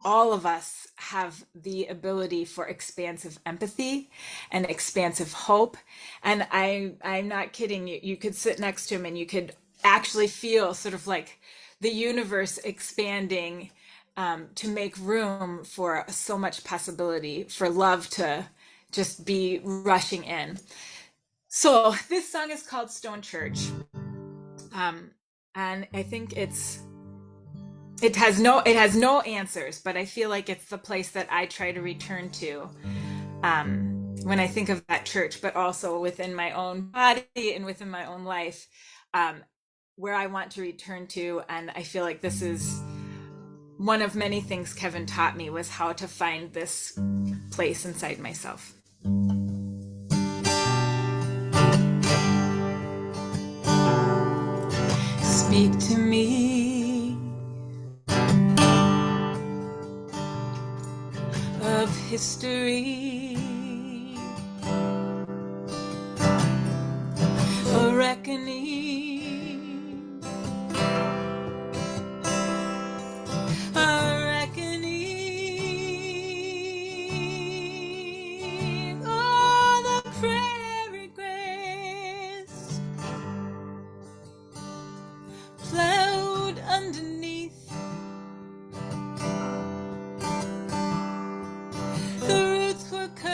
all of us have the ability for expansive empathy and expansive hope. And I'm not kidding you. You could sit next to him and you could actually feel sort of like the universe expanding, to make room for so much possibility, for love to just be rushing in. So this song is called Stone Church. And I think it has no answers, but I feel like it's the place that I try to return to, when I think of that church, but also within my own body and within my own life, where I want to return to. And I feel like this is one of many things Kevin taught me, was how to find this place inside myself. Speak to me of history, a reckoning, a reckoning. Oh, the prairie grass plowed underneath, the roots were cut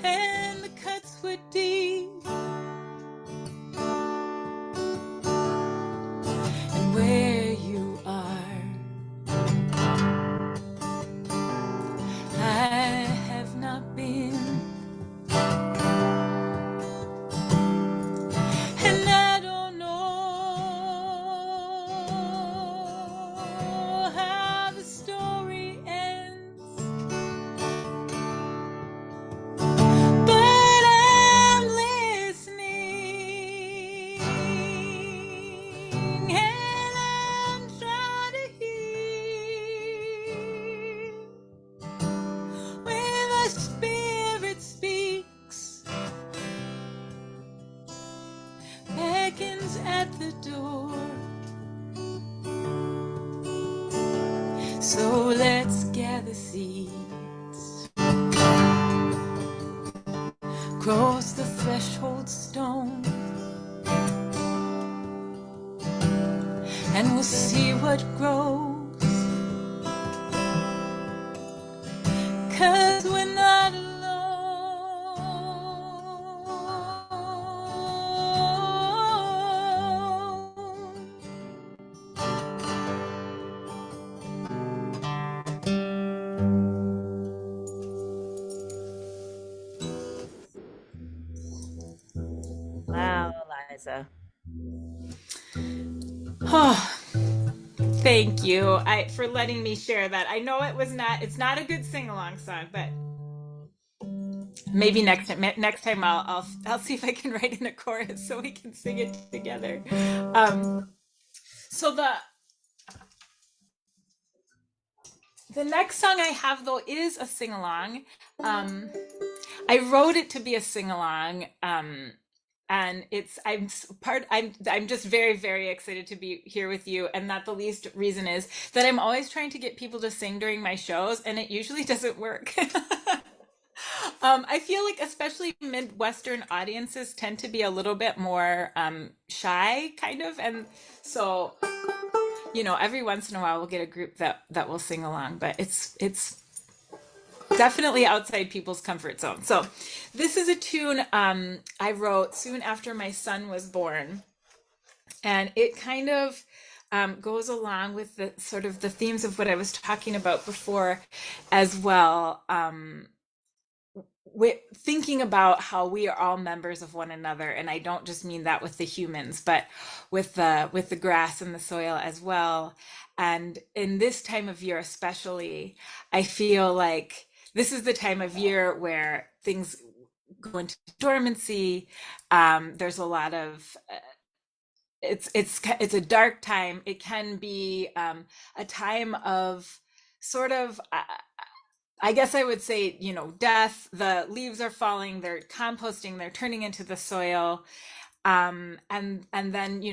and the cuts were deep, and where you are, I have not been, and I don't know how the story ends, but I'm listening, and I'm trying to hear when the Spirit speaks, beckons at the door. So let's gather seeds, cross the threshold stone, and we'll see what grows. 'Cause we're not alone. Wow, Eliza. Oh, thank you for letting me share that. I know it's not a good sing-along song, but maybe next time I'll see if I can write in a chorus so we can sing it together. So the next song I have, though, is a sing-along. I wrote it to be a sing-along, and I'm just very, very excited to be here with you. And not the least reason is that I'm always trying to get people to sing during my shows, and it usually doesn't work. I feel like especially Midwestern audiences tend to be a little bit more shy, kind of, and so every once in a while we'll get a group that will sing along, but it's definitely outside people's comfort zone. So this is a tune I wrote soon after my son was born, and it kind of goes along with the sort of the themes of what I was talking about before as well. Thinking about how we are all members of one another, and I don't just mean that with the humans, but with the grass and the soil as well. And in this time of year especially, I feel like this is the time of year where things go into dormancy. There's a lot of it's a dark time. It can be a time of sort of I guess I would say, death. The leaves are falling, they're composting, they're turning into the soil. And then,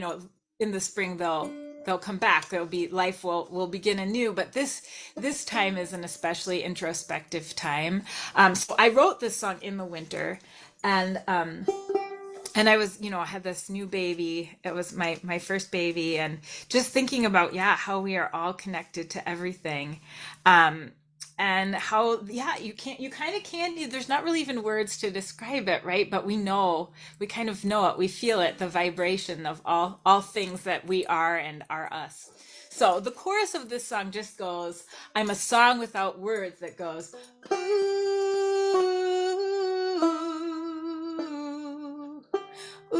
in the spring they'll come back. There'll be life will begin anew. But this time is an especially introspective time. So I wrote this song in the winter, and I was, I had this new baby. It was my first baby, and just thinking about, yeah, how we are all connected to everything. And how, yeah, you kind of can't, there's not really even words to describe it, right? But we kind of know it, we feel it, the vibration of all things that we are and are us. So the chorus of this song just goes, I'm a song without words, that goes, ooh, ooh,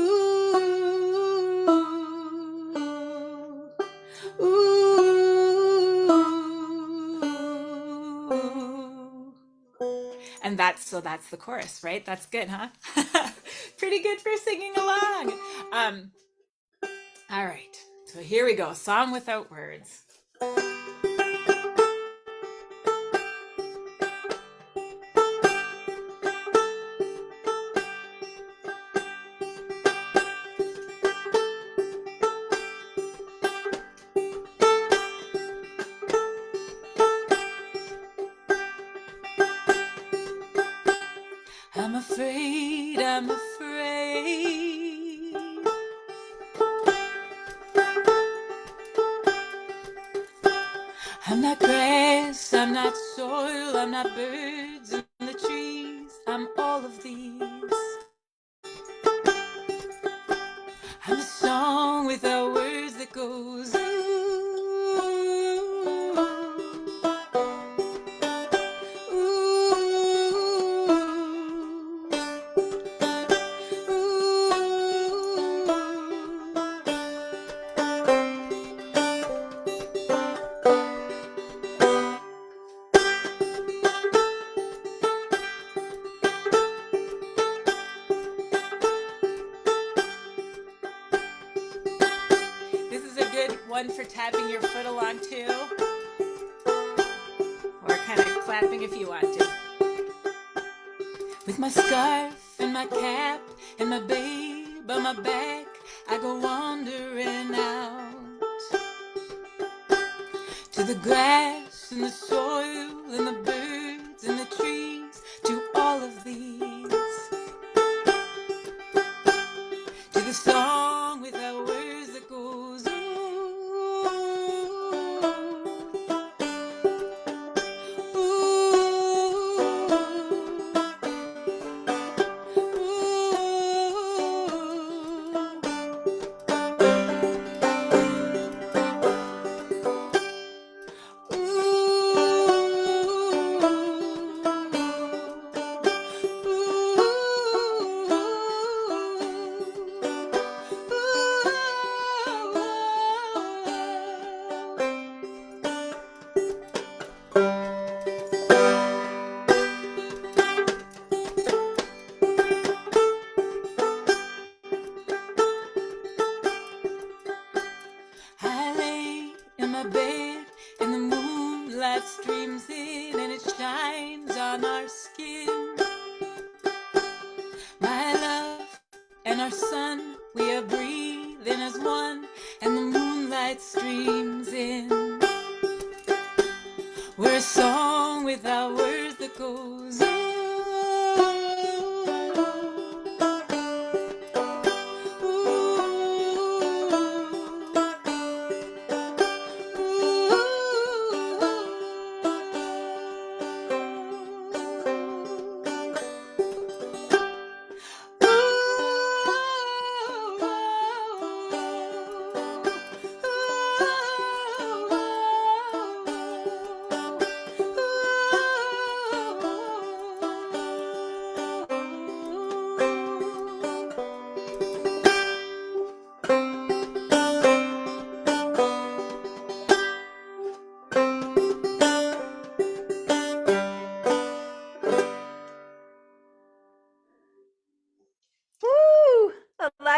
ooh. And that's the chorus, right? That's good, huh? Pretty good for singing along. All right, so here we go. Song without words. I'm afraid, I'm afraid. I'm not grass, I'm not soil, I'm not birds in the trees. I'm all of these. I'm a song without words that goes, This is a good one for tapping your foot along too, or kind of clapping if you want to. With my scarf and my cap and my babe on my back, I go wandering out to the grass and the soil and the birds and the trees, to all of these, to the song without words that goes, I lay in my bed and the moonlight streams in and it shines on our skin. My love and our sun, we are breathing as one, and the moonlight streams in. We're a song without words that goes,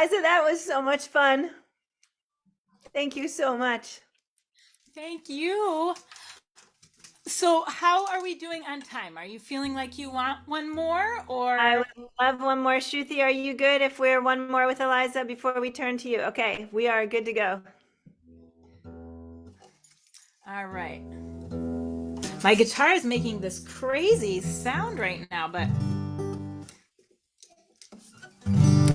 Eliza, that was so much fun. Thank you so much. Thank you. So, how are we doing on time? Are you feeling like you want one more, or? I would love one more. Shruti, are you good if we're one more with Eliza before we turn to you? Okay, we are good to go. All right. My guitar is making this crazy sound right now, but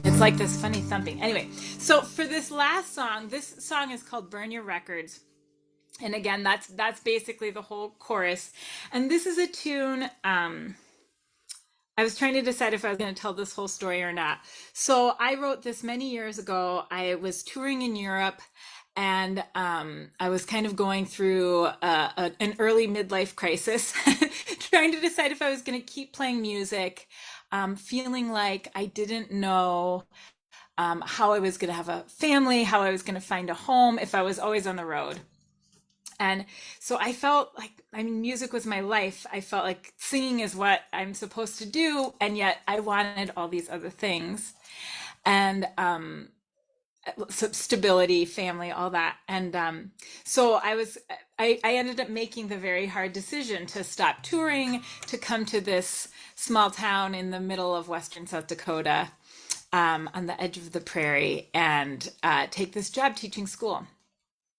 it's like this funny thumping. Anyway, so for this last song, this song is called Burn Your Records. And again, that's basically the whole chorus. And this is a tune. I was trying to decide if I was going to tell this whole story or not. So I wrote this many years ago. I was touring in Europe, and I was kind of going through an early midlife crisis, trying to decide if I was going to keep playing music, feeling like I didn't know how I was going to have a family, how I was going to find a home if I was always on the road. And so I felt like, I mean, music was my life. I felt like singing is what I'm supposed to do. And yet I wanted all these other things. And so stability, family, all that. And so I ended up making the very hard decision to stop touring, to come to this small town in the middle of Western South Dakota, on the edge of the prairie, and take this job teaching school.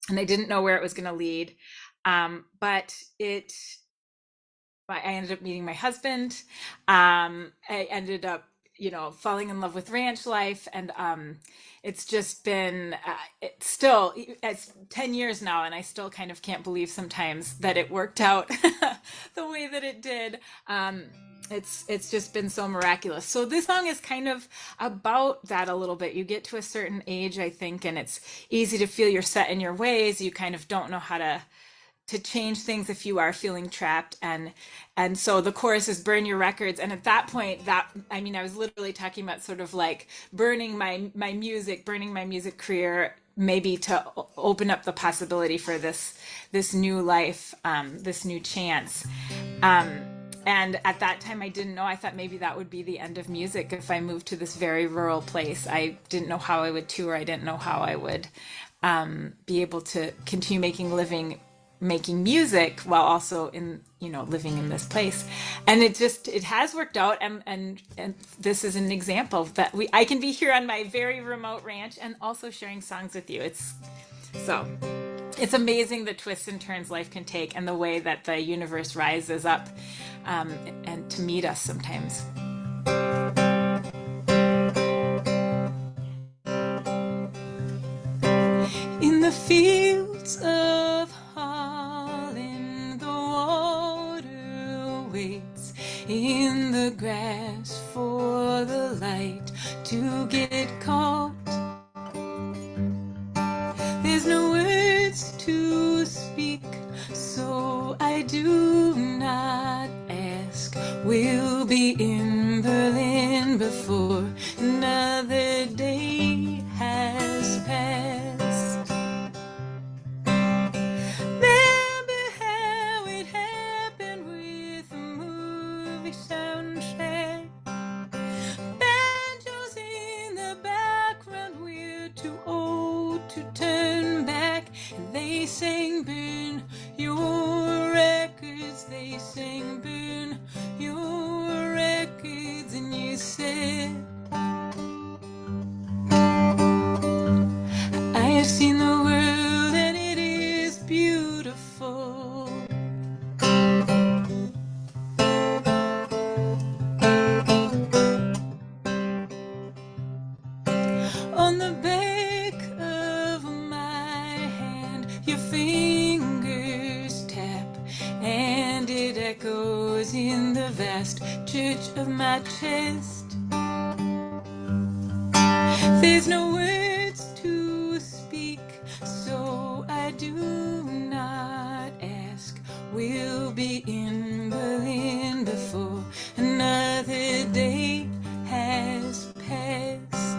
And I didn't know where it was going to lead. But I ended up meeting my husband. I ended up, falling in love with ranch life. And it's just been, it's 10 years now. And I still kind of can't believe sometimes that it worked out the way that it did. It's just been so miraculous. So this song is kind of about that a little bit. You get to a certain age, I think, and it's easy to feel you're set in your ways. You kind of don't know how to change things if you are feeling trapped. And so the chorus is burn your records. And at that point, I was literally talking about sort of like burning my music career, maybe to open up the possibility for this new life, this new chance. And at that time, I didn't know. I thought maybe that would be the end of music if I moved to this very rural place. I didn't know how I would tour. I didn't know how I would be able to continue making music while also living in this place. And it has worked out. And this is an example that I can be here on my very remote ranch and also sharing songs with you. It's amazing the twists and turns life can take, and the way that the universe rises up and to meet us sometimes. In the fields of Holland, the water waits in the grass for the light to get caught. There's no words to speak, so I do not ask. We'll be in Berlin before another day has passed. Remember how it happened with the movie soundtrack? Banjos in the background, we're too old to turn back. And they sang burn your records, they sang burn your records. And you said, I have seen the world and it is beautiful. On the back of my hand, your fingers tap, and it echoes in the vast church of my chest. There's no words to speak, so I do not ask. We'll be in Berlin before another day has passed.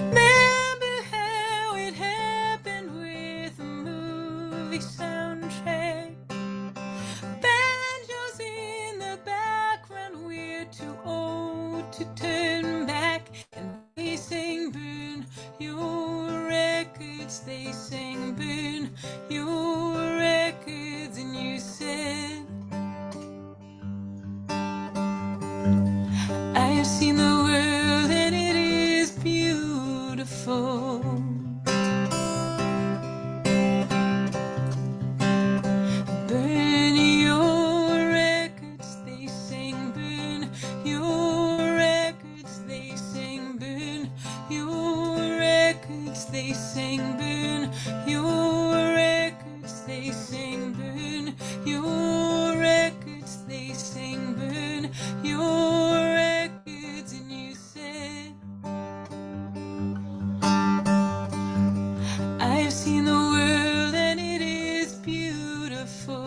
Remember how it happened with the movie soundtrack? Banjos in the background, we're too old to turn back. sing burn. Your records they sing burn. Your records they sing burn. Your records, and you said, I've seen the world and it is beautiful.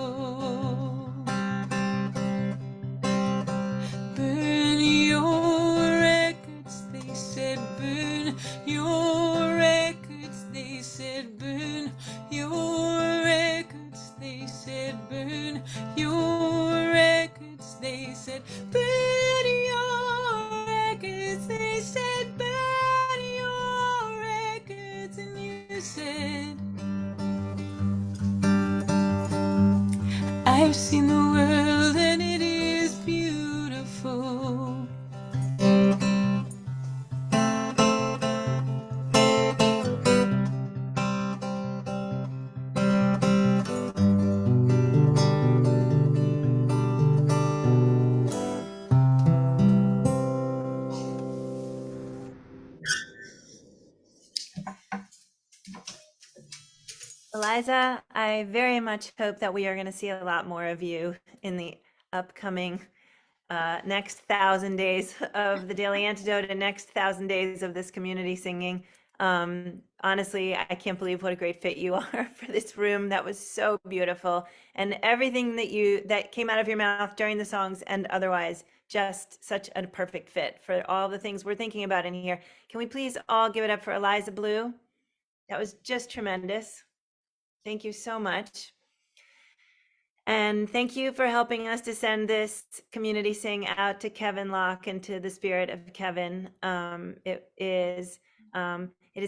Burn your records, they said, burn your records, they said, burn your records, they said, burn your records, they said, burn your records, they said, burn your records, and you said, I've seen the world and it is beautiful. Eliza, I very much hope that we are going to see a lot more of you in the upcoming next 1,000 days of the Daily Antidote and next 1,000 days of this community singing. Honestly, I can't believe what a great fit you are for this room. That was so beautiful, and everything that came out of your mouth during the songs and otherwise, just such a perfect fit for all the things we're thinking about in here. Can we please all give it up for Eliza Blue? That was just tremendous. Thank you so much. And thank you for helping us to send this community sing out to Kevin Locke and to the spirit of Kevin. It is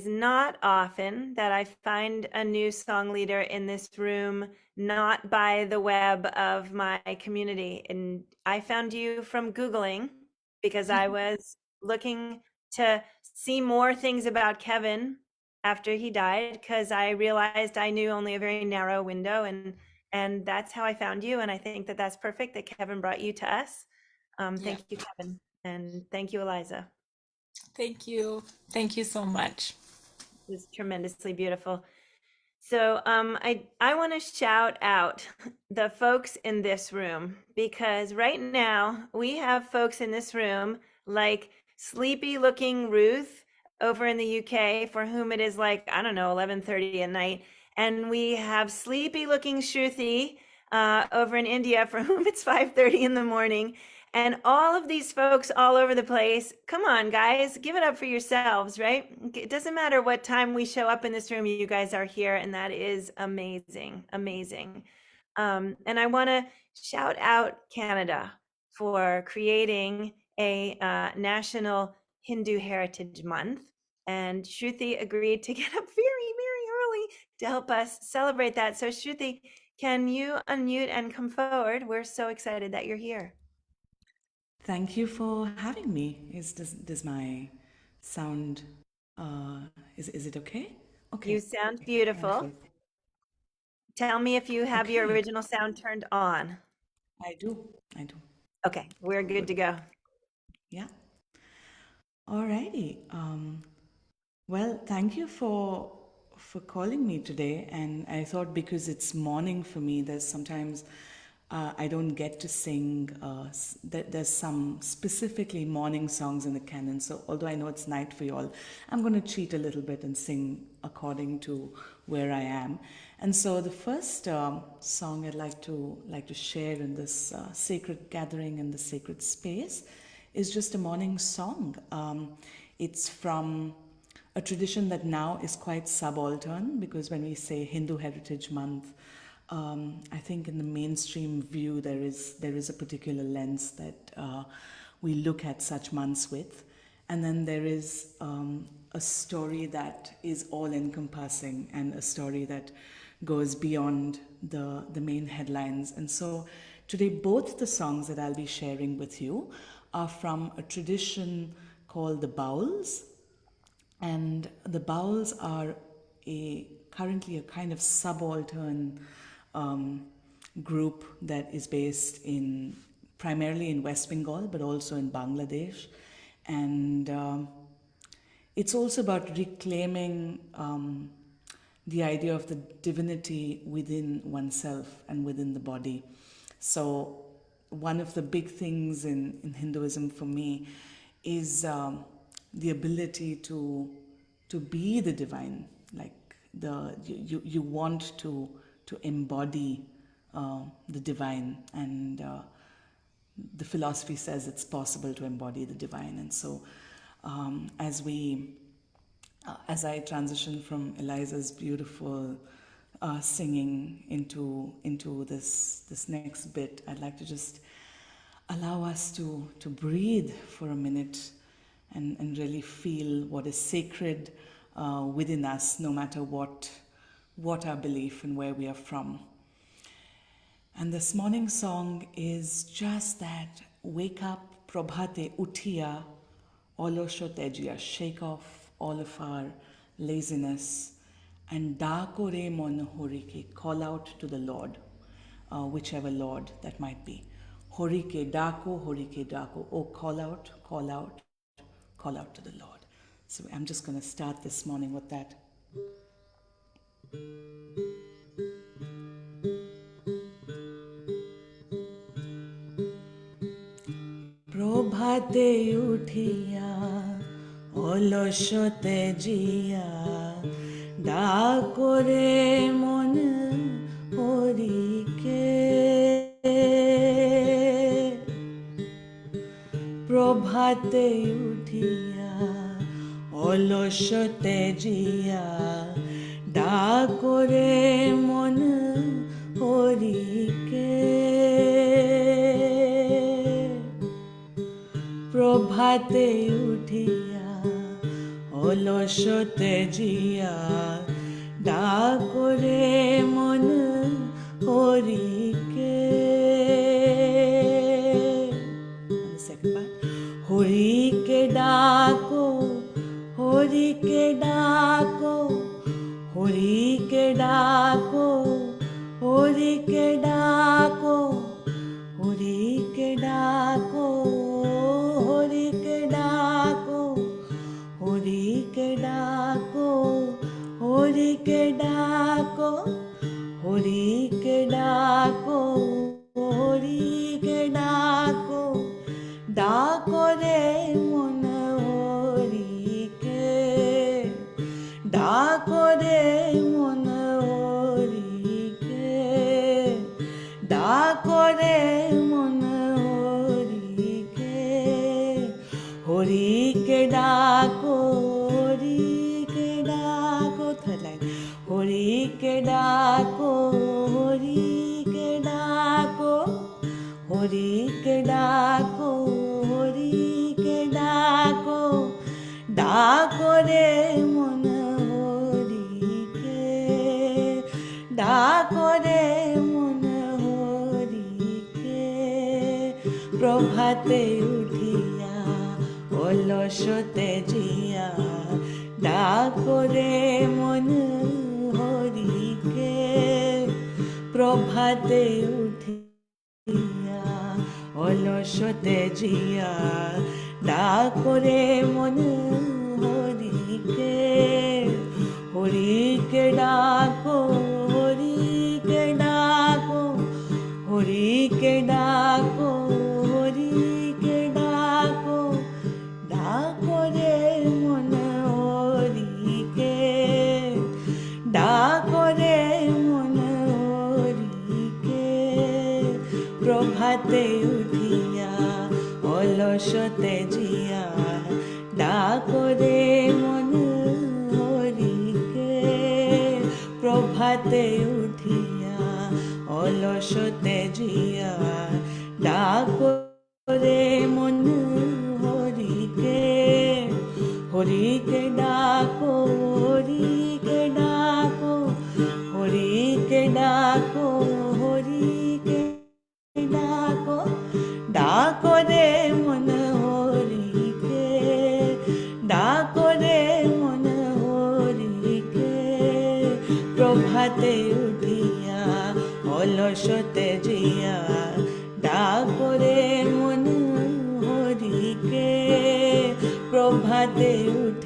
not often that I find a new song leader in this room, not by the web of my community. And I found you from Googling because I was looking to see more things about Kevin after he died, because I realized I knew only a very narrow window, and that's how I found you. And I think that that's perfect that Kevin brought you to us. Thank you, Kevin. And thank you, Eliza. Thank you. Thank you so much. It was tremendously beautiful. So I want to shout out the folks in this room, because right now we have folks in this room like sleepy looking Ruth over in the UK, for whom it is like, I don't know, 11:30 at night. And we have sleepy looking Shruti over in India, for whom it's 5:30 in the morning. And all of these folks all over the place, come on, guys, give it up for yourselves, right? It doesn't matter what time we show up in this room, you guys are here, and that is amazing, amazing. And I want to shout out Canada for creating a National Hindu Heritage Month. And Shruti agreed to get up very, very early to help us celebrate that. So Shruti, can you unmute and come forward? We're so excited that you're here. Thank you for having me. Does my sound is it okay? Okay. You sound beautiful. Wonderful. Tell me if you have your Okay. original sound turned on. I do. I do. Okay, we're good to go. Yeah. Alrighty. Well, thank you for calling me today. And I thought, because it's morning for me, there's sometimes I don't get to sing. There's some specifically morning songs in the canon. So although I know it's night for you all, I'm going to cheat a little bit and sing according to where I am. And so the first song I'd like to share in this sacred gathering in the sacred space is just a morning song. It's from a tradition that now is quite subaltern, because when we say Hindu Heritage Month, I think in the mainstream view there is a particular lens that we look at such months with, and then there is a story that is all encompassing, and a story that goes beyond the main headlines. And so today both the songs that I'll be sharing with you are from a tradition called the Bowls. And the Bowls are currently a kind of subaltern group that is based primarily in West Bengal, but also in Bangladesh. And it's also about reclaiming the idea of the divinity within oneself and within the body. So, one of the big things in Hinduism for me is the ability to be the divine. Like you want to embody the divine, and the philosophy says it's possible to embody the divine. And so, as I transition from Eliza's beautiful singing into this next bit, I'd like to just allow us to breathe for a minute and really feel what is sacred within us, no matter what our belief and where we are from. And this morning song is just that: wake up, Prabhate Uthiya, Olosho Tejiya, shake off all of our laziness, and Dakore Mon Horike, call out to the Lord, whichever Lord that might be. Horike Dako, oh call out, call out, call out to the Lord. So I'm just going to start this morning with that. প্রভাতে উঠিয়া অলসতে জিয়া ডাকরে মন হরিকে প্রভাতে উঠিয়া অলসতে জিয়া ডাকরে মন হরিকে প্রভাতে উঠিয়া অলসতে জিয়া ডাকরে মন হরিকে হরিকে ডাকো হরিকে ডাকো হরিকে ডাকো হরিকে ডাকো হরিকে ডাকো হরিকে ডাকো হরিকে ডাকো হরিকে ডাকো হরিকে ডাকো হরিকে ডাকো ডাকো রে মন হরিকে ডাকো রে মন হরিকে ডাকো রে মন হরিকে হরিকে ডাকো হরিকে ডাকো third line হরিকে ডাকো হরিকে ডাকো হরিকে ডাকো হরিকে ডাকো ডাকো রে মন হরিকে ডাকো রে মন হরিকে প্রভাতে উঠিয়া অলসতে জিয়া ডাকো রে মন হরিকে প্রভাতে উঠিয়া অলসতে জিয়া ডাকো রে মন হরিকে হরিকে ডাকো হরিকে ডাকো হরিকে ডাকো হরিকে ডাকো ডাকো রে মন হরিকে ডাকো রে মন হরিকে প্রভাতে উঠিয়া অলসতে জিয়া ডাকো রে মন হরিকে প্রভাতে উঠিয়া অলসতে জিয়া ডাকো রে মন হরিকে হরিকে ডাকো হরিকে ডাকো হরিকে ডাকো হরিকে ডাকো ডাকো রে মন হরিকে ডাকো রে মন হরিকে প্রভাতে উঠিয়া অলসতে জিয়া ডাকো রে মন হরিকে প্রভাতে উঠিয়া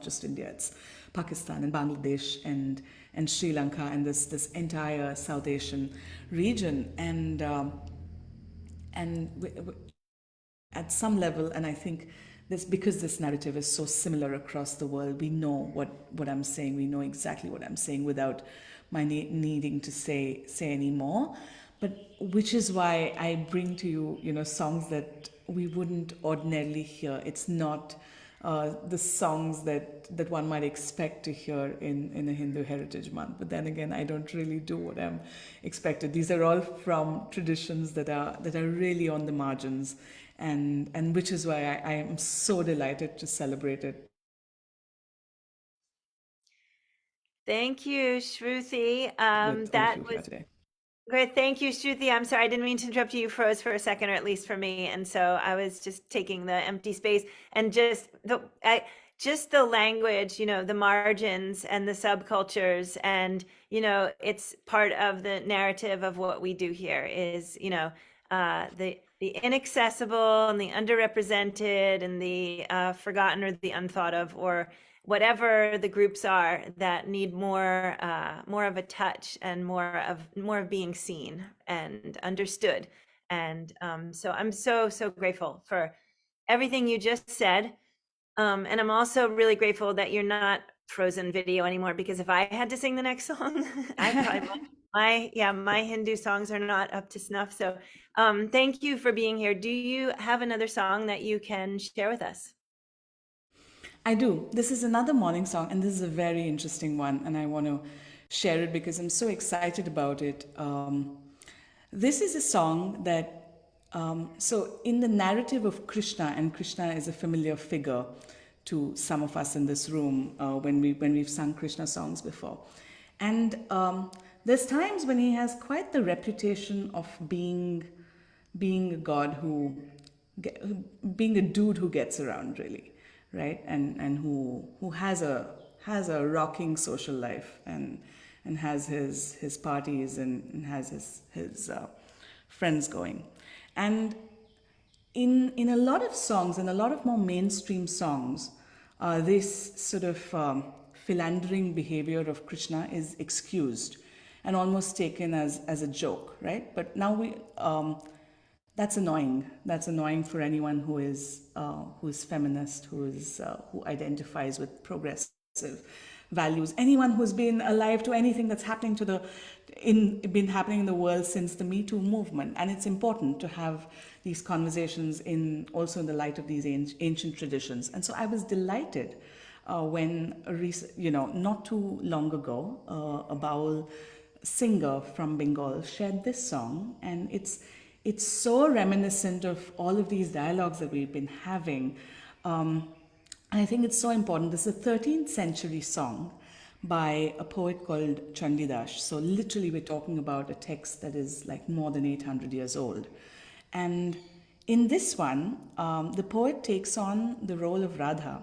just India, it's Pakistan and Bangladesh and Sri Lanka and this entire South Asian region. And at some level, and I think this, because this narrative is so similar across the world, we know what I'm saying. We know exactly what I'm saying without my needing to say any more. But which is why I bring to you, songs that we wouldn't ordinarily hear. It's not the songs that one might expect to hear in a Hindu Heritage Month. But then again, I don't really do what I'm expected. These are all from traditions that are really on the margins, and which is why I am so delighted to celebrate it. Thank you, Shruti. With all of That you was here today. great. Thank you, Shruti. I'm sorry, I didn't mean to interrupt you. You froze for a second, or at least for me. And so I was just taking the empty space and just the language, the margins and the subcultures. And, it's part of the narrative of what we do here is, the inaccessible and the underrepresented and the forgotten or the unthought of, or whatever the groups are that need more of a touch and more of being seen and understood. And so I'm so grateful for everything you just said. And I'm also really grateful that you're not frozen video anymore, because if I had to sing the next song, I probably my Hindu songs are not up to snuff. So thank you for being here. Do you have another song that you can share with us? I do. This is another morning song, and this is a very interesting one, and I want to share it because I'm so excited about it. This is a song that, so in the narrative of Krishna, and Krishna is a familiar figure to some of us in this room when we've sung Krishna songs before, and there's times when he has quite the reputation of being a god being a dude who gets around, really, right? And who has a rocking social life, and has his parties, and has his friends going. And in a lot of songs, in a lot of more mainstream songs, this sort of philandering behavior of Krishna is excused and almost taken as a joke, right? But now that's annoying. That's annoying for anyone who is feminist, who identifies with progressive values. Anyone who's been alive to anything that's happening been happening in the world since the Me Too movement. And it's important to have these conversations also in the light of these ancient traditions. And so I was delighted when not too long ago, a Baul singer from Bengal shared this song, and it's so reminiscent of all of these dialogues that we've been having. And I think it's so important. This is a 13th century song by a poet called Chandidash. So literally we're talking about a text that is like more than 800 years old. And in this one, the poet takes on the role of Radha,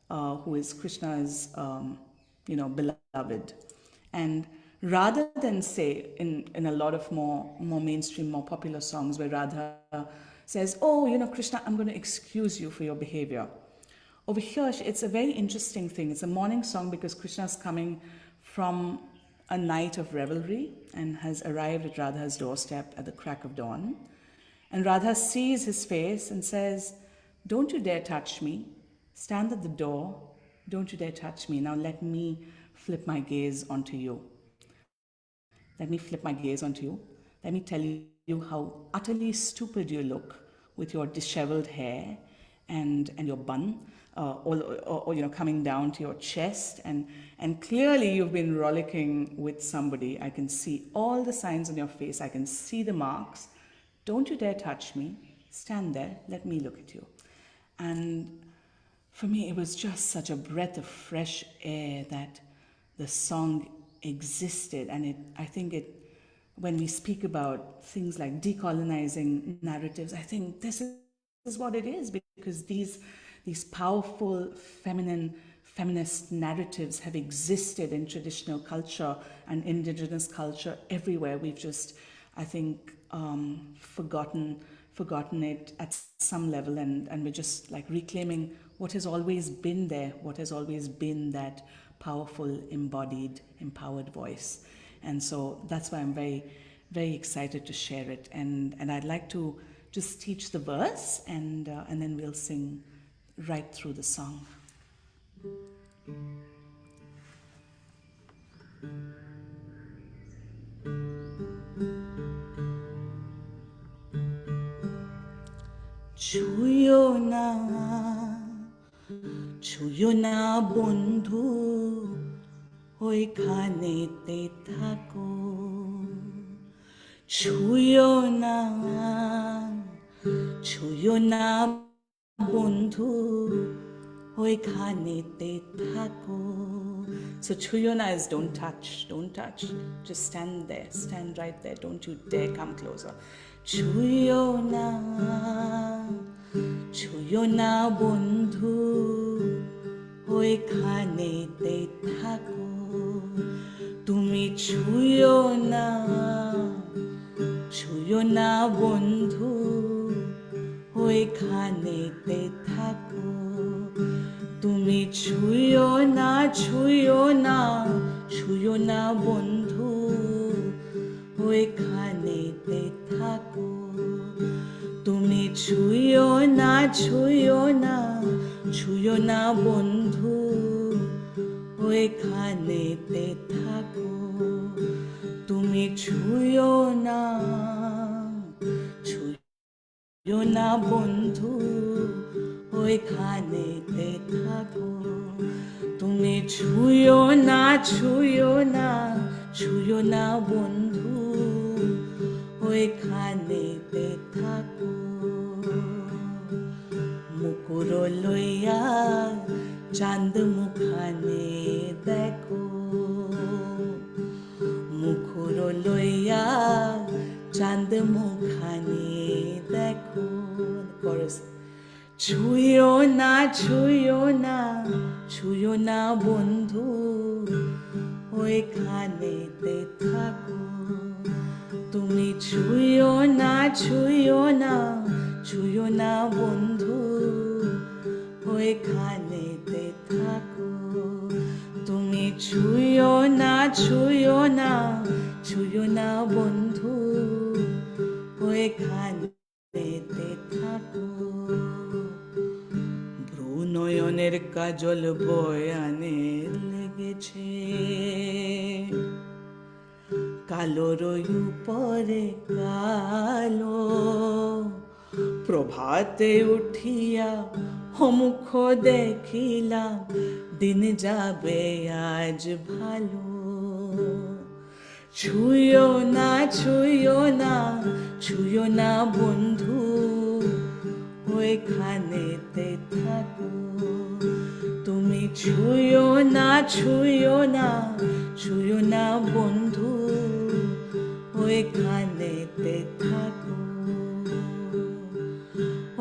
who is Krishna's, beloved. And rather than say in a lot of more mainstream, more popular songs where Radha says, oh, Krishna, I'm going to excuse you for your behavior. Over here, it's a very interesting thing. It's a morning song because Krishna's coming from a night of revelry and has arrived at Radha's doorstep at the crack of dawn. And Radha sees his face and says, don't you dare touch me. Stand at the door. Don't you dare touch me. Now let me flip my gaze onto you. Let me flip my gaze onto you. Let me tell you how utterly stupid you look with your disheveled hair and your bun, coming down to your chest, and clearly you've been rollicking with somebody. I can see all the signs on your face. I can see the marks. Don't you dare touch me. Stand there. Let me look at you. And for me, it was just such a breath of fresh air that the song existed. And I think when we speak about things like decolonizing narratives, I think this is what it is, because these powerful feminist narratives have existed in traditional culture and indigenous culture everywhere. We've just, I think, forgotten it at some level, and we're just like reclaiming what has always been there, what has always been that powerful, embodied, empowered voice. And so that's why I'm very, very excited to share it. And I'd like to just teach the verse, and then we'll sing right through the song. ছুঁয়ো না বন্ধু, ওইখানেতে থাকো। ছুঁয়ো না বন্ধু, ওইখানেতে থাকো। So Chuyona is don't touch, just stand there, stand right there, don't you dare come closer. ছুঁয়ো না বন্ধু, ওইখানেতে থাকো। তুমি ছুঁয়ো না বন্ধু, ওইখানেতে থাকো। তুমি ছুঁয়ো না বন্ধু, ওইখানেতে থাকো। তুমি ছুঁয়ো না বন্ধু, ওইখানেতে থাকো। তুমি ছুঁয়ো না বন্ধু, ওইখানেতে থাকো। তুমি ছুঁয়ো না বন্ধু, ওইখানেতে থাকো। মুকুর লইয়া চাঁদ মুখানে দেখো। মুকুর লইয়া চাঁদ মুখানে দেখো। ছুঁয়ো না বন্ধু, ওইখানেতে থাকো। তুমি ছুঁয়ো না বন্ধু, ওইখানেতে থাকো। তুমি ছুঁয়ো না বন্ধু, ওইখানেতে থাকো। নয়নের কাজল বয়ানে লেগেছে, কালোর উপরে কালো। প্রভাতে উঠিয়া মুখ দেখিলাম, দিন যাবে আজ ভালো। ছুঁয়ো না বন্ধু, ওইখানেতে থাকো। তুমি ছুঁয়ো না বন্ধু, ওইখানেতে থাকো।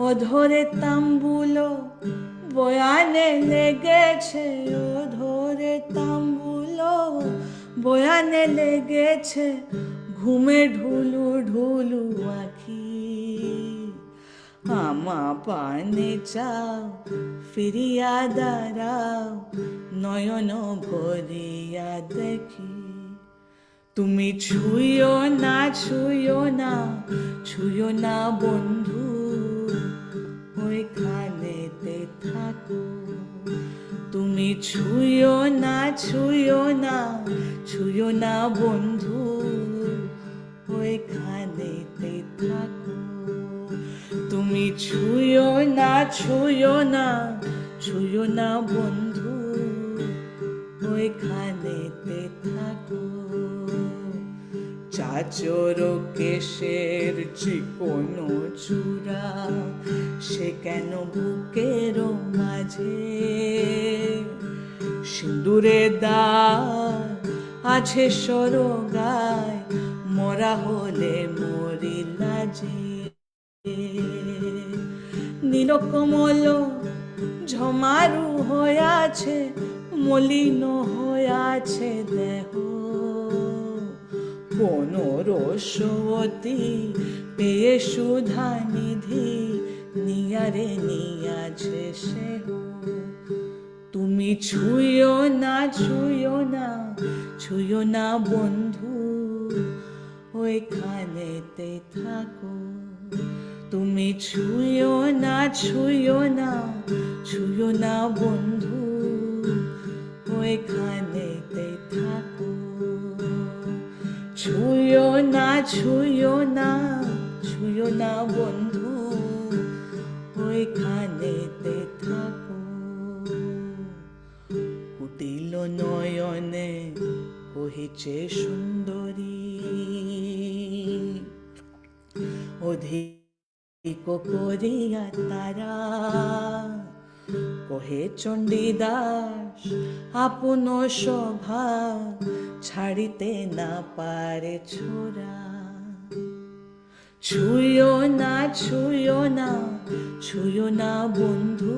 অধরে তাম্বুলো বয়ানে লেগেছে, অধরে তাম্বুলো বয়ানে লেগেছে। ঘুমে ঢুলু আখি, আমা পানে চাও, ফিরিয়া দাঁড়াও, নয়ন ভরিয়া দেখি। তুমি ছুঁয়ো না বন্ধু, ওইখানেতে থাকো। তুমি ছুঁয়ো না বন্ধু, ওইখানেতে থাকো। তুমি ছুঁয়ো না বন্ধু, ওইখানেতে থাকো। চাচর কেশের চিকনো চূড়া, সে কেন বুকের মাঝে। সিঁদুরে দাগ আছে সরগায়, মরা হলে মরি লাজে। নীলকমল ঝমারু হয়াছে, মলিন হয়াছে দেহ। কোন রসবতী পেয়ে সুধা নিধি, নিয়ারে নিয়াছে সে। তুমি ছুঁয়ো না ছুঁয়ো না ছুঁয়ো না বন্ধু ওইখানেতে থাকো তুমি ছুঁয়ো না ছুঁয়ো না ছুঁয়ো না বন্ধু ওইখানেতে থাকো ছুঁয়ো না ছুঁয়ো না ছুঁয়ো না বন্ধু ওইখানেতে থাকো কুটিল নয়নে কহিছে সুন্দরী অধিক করিয়া তারা কহে চণ্ডীদাস আপন সভা ছাড়িতে না পারে ছোরা ছুঁয়ো না ছুঁয়ো না ছুঁয়ো না বন্ধু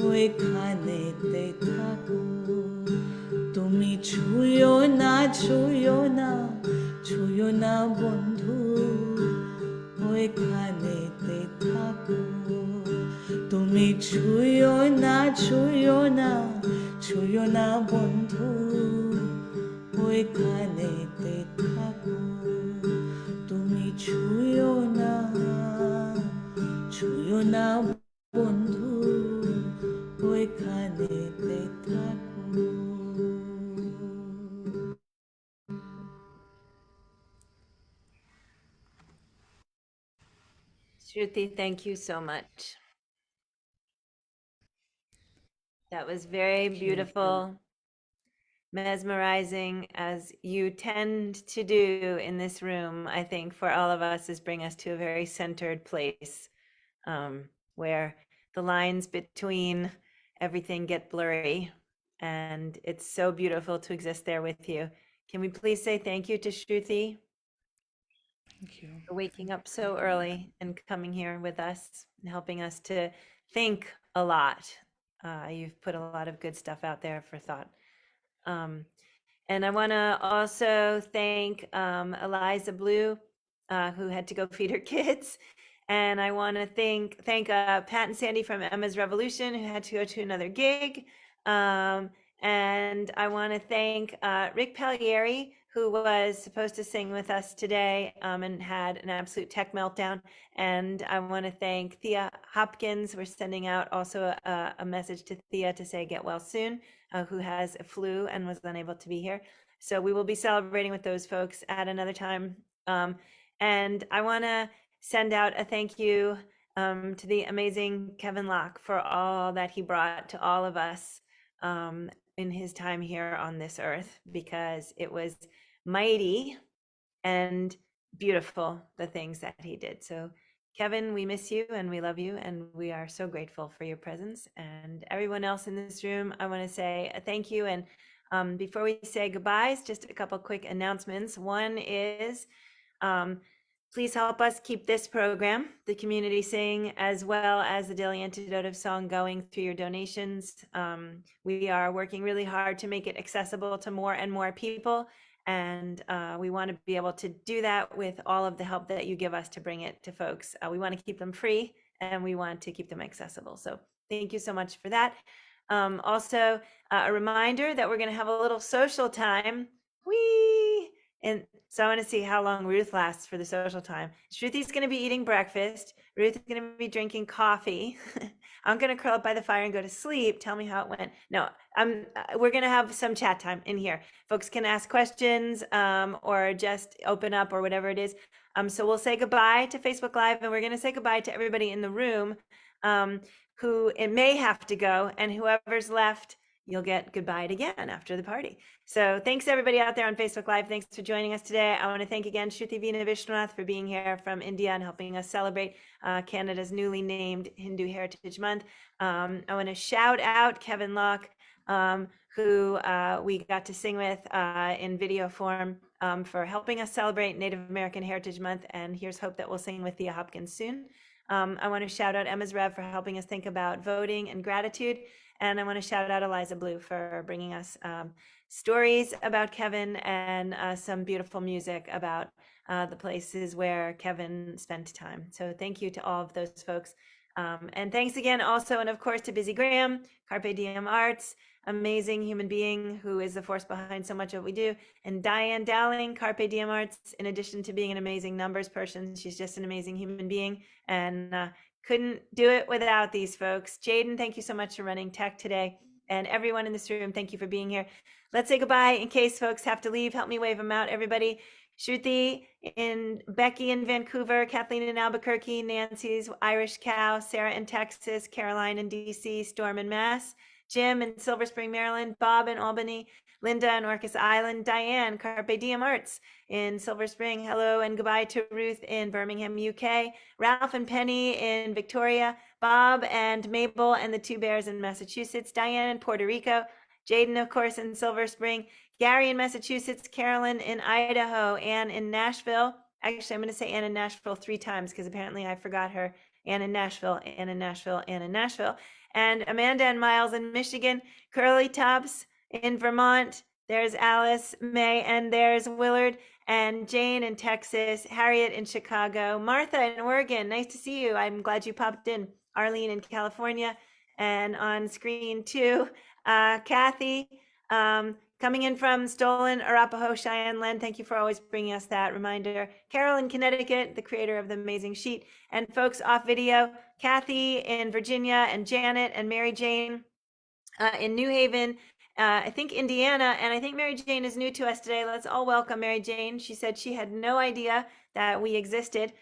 ওইখানেতে থাকো তুমি ছুঁয়ো না ছুঁয়ো না ছুঁয়ো না বন্ধু ওইখানেতে থাকো তুমি ছুঁয়ো না ছুঁয়ো না ছুঁয়ো না বন্ধু ওইখানেতে থাকো তুমি ছুঁয়ো না বন্ধু ওইখানেতে থাকো Shruti, thank you so much. That was very beautiful, mesmerizing, as you tend to do in this room. I think for all of us is bring us to a very centered place where the lines between everything get blurry, and it's so beautiful to exist there with you. Can we please say thank you to Shruti Thank you. for waking up so early and coming here with us and helping us to think a lot. You've put a lot of good stuff out there for thought. And I want to also thank Eliza Blue, who had to go feed her kids. And I want to thank Pat and Sandy from Emma's Revolution, who had to go to another gig. And I want to thank Rick Pagliari, who was supposed to sing with us today and had an absolute tech meltdown. And I want to thank Thea Hopkins. We're sending out also a message to Thea to say get well soon, who has a flu and was unable to be here. So we will be celebrating with those folks at another time. And I want to send out a thank you to the amazing Kevin Locke for all that he brought to all of us in his time here on this earth, because it was mighty and beautiful, the things that he did. So Kevin, we miss you and we love you, and we are so grateful for your presence. And everyone else in this room, I want to say a thank you. And before we say goodbyes, just a couple quick announcements. One is please help us keep this program, the Community Sing, as well as the Daily Antidote of Song, going through your donations. We are working really hard to make it accessible to more and more people. And we want to be able to do that with all of the help that you give us to bring it to folks. We want to keep them free, and we want to keep them accessible. So thank you so much for that. Also, a reminder that we're going to have a little social time. Whee! And so I want to see how long Ruth lasts for the social time. Shruti's going to be eating breakfast. Ruth is going to be drinking coffee. I'm going to curl up by the fire and go to sleep. Tell me how it went. No, we're going to have some chat time in here. Folks can ask questions or just open up or whatever it is. So we'll say goodbye to Facebook Live, and we're going to say goodbye to everybody in the room who it may have to go, and whoever's left, you'll get goodbye again after the party. So thanks everybody out there on Facebook Live. Thanks for joining us today. I want to thank again Shruti Veena Vishwanath for being here from India and helping us celebrate Canada's newly named Hindu Heritage Month. I want to shout out Kevin Locke, who we got to sing with in video form for helping us celebrate Native American Heritage Month. And here's hope that we'll sing with Thea Hopkins soon. I want to shout out Emma's Rev for helping us think about voting and gratitude. And I want to shout out Eliza Blue for bringing us stories about Kevin and some beautiful music about the places where Kevin spent time. So thank you to all of those folks. And thanks again also, and of course, to Busy Graham, Carpe Diem Arts, amazing human being who is the force behind so much of what we do, and Diane Dowling, Carpe Diem Arts, in addition to being an amazing numbers person, she's just an amazing human being, and couldn't do it without these folks. Jaden, thank you so much for running tech today. And everyone in this room, thank you for being here. Let's say goodbye in case folks have to leave. Help me wave them out, everybody. Shruti in Becky in Vancouver, Kathleen in Albuquerque, Nancy's Irish Cow, Sarah in Texas, Caroline in DC, Storm in Mass, Jim in Silver Spring, Maryland, Bob in Albany, Linda in Orcas Island, Diane, Carpe Diem Arts in Silver Spring. Hello and goodbye to Ruth in Birmingham, UK, Ralph and Penny in Victoria, Bob and Mabel and the Two Bears in Massachusetts, Diane in Puerto Rico, Jaden, of course, in Silver Spring, Gary in Massachusetts, Carolyn in Idaho, Ann in Nashville. Actually, I'm going to say Ann in Nashville 3 times because apparently I forgot her. Ann in Nashville, Ann in Nashville, Ann in Nashville. And Amanda and Miles in Michigan, Curly Tops in Vermont. There's Alice, May, and there's Willard and Jane in Texas, Harriet in Chicago, Martha in Oregon. Nice to see you. I'm glad you popped in. Arlene in California, and on screen too, Kathy, coming in from Stolen, Arapahoe, Cheyenne, Len. Thank you for always bringing us that reminder. Carol in Connecticut, the creator of the amazing sheet, and folks off video, Kathy in Virginia, and Janet and Mary Jane in New Haven, I think Indiana, and I think Mary Jane is new to us today. Let's all welcome Mary Jane. She said she had no idea that we existed.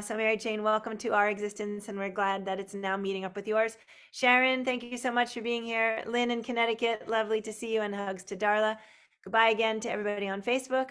So Mary Jane, welcome to our existence, and we're glad that it's now meeting up with yours. Sharon, thank you so much for being here. Lynn in Connecticut, lovely to see you, and hugs to Darla. Goodbye again to everybody on Facebook.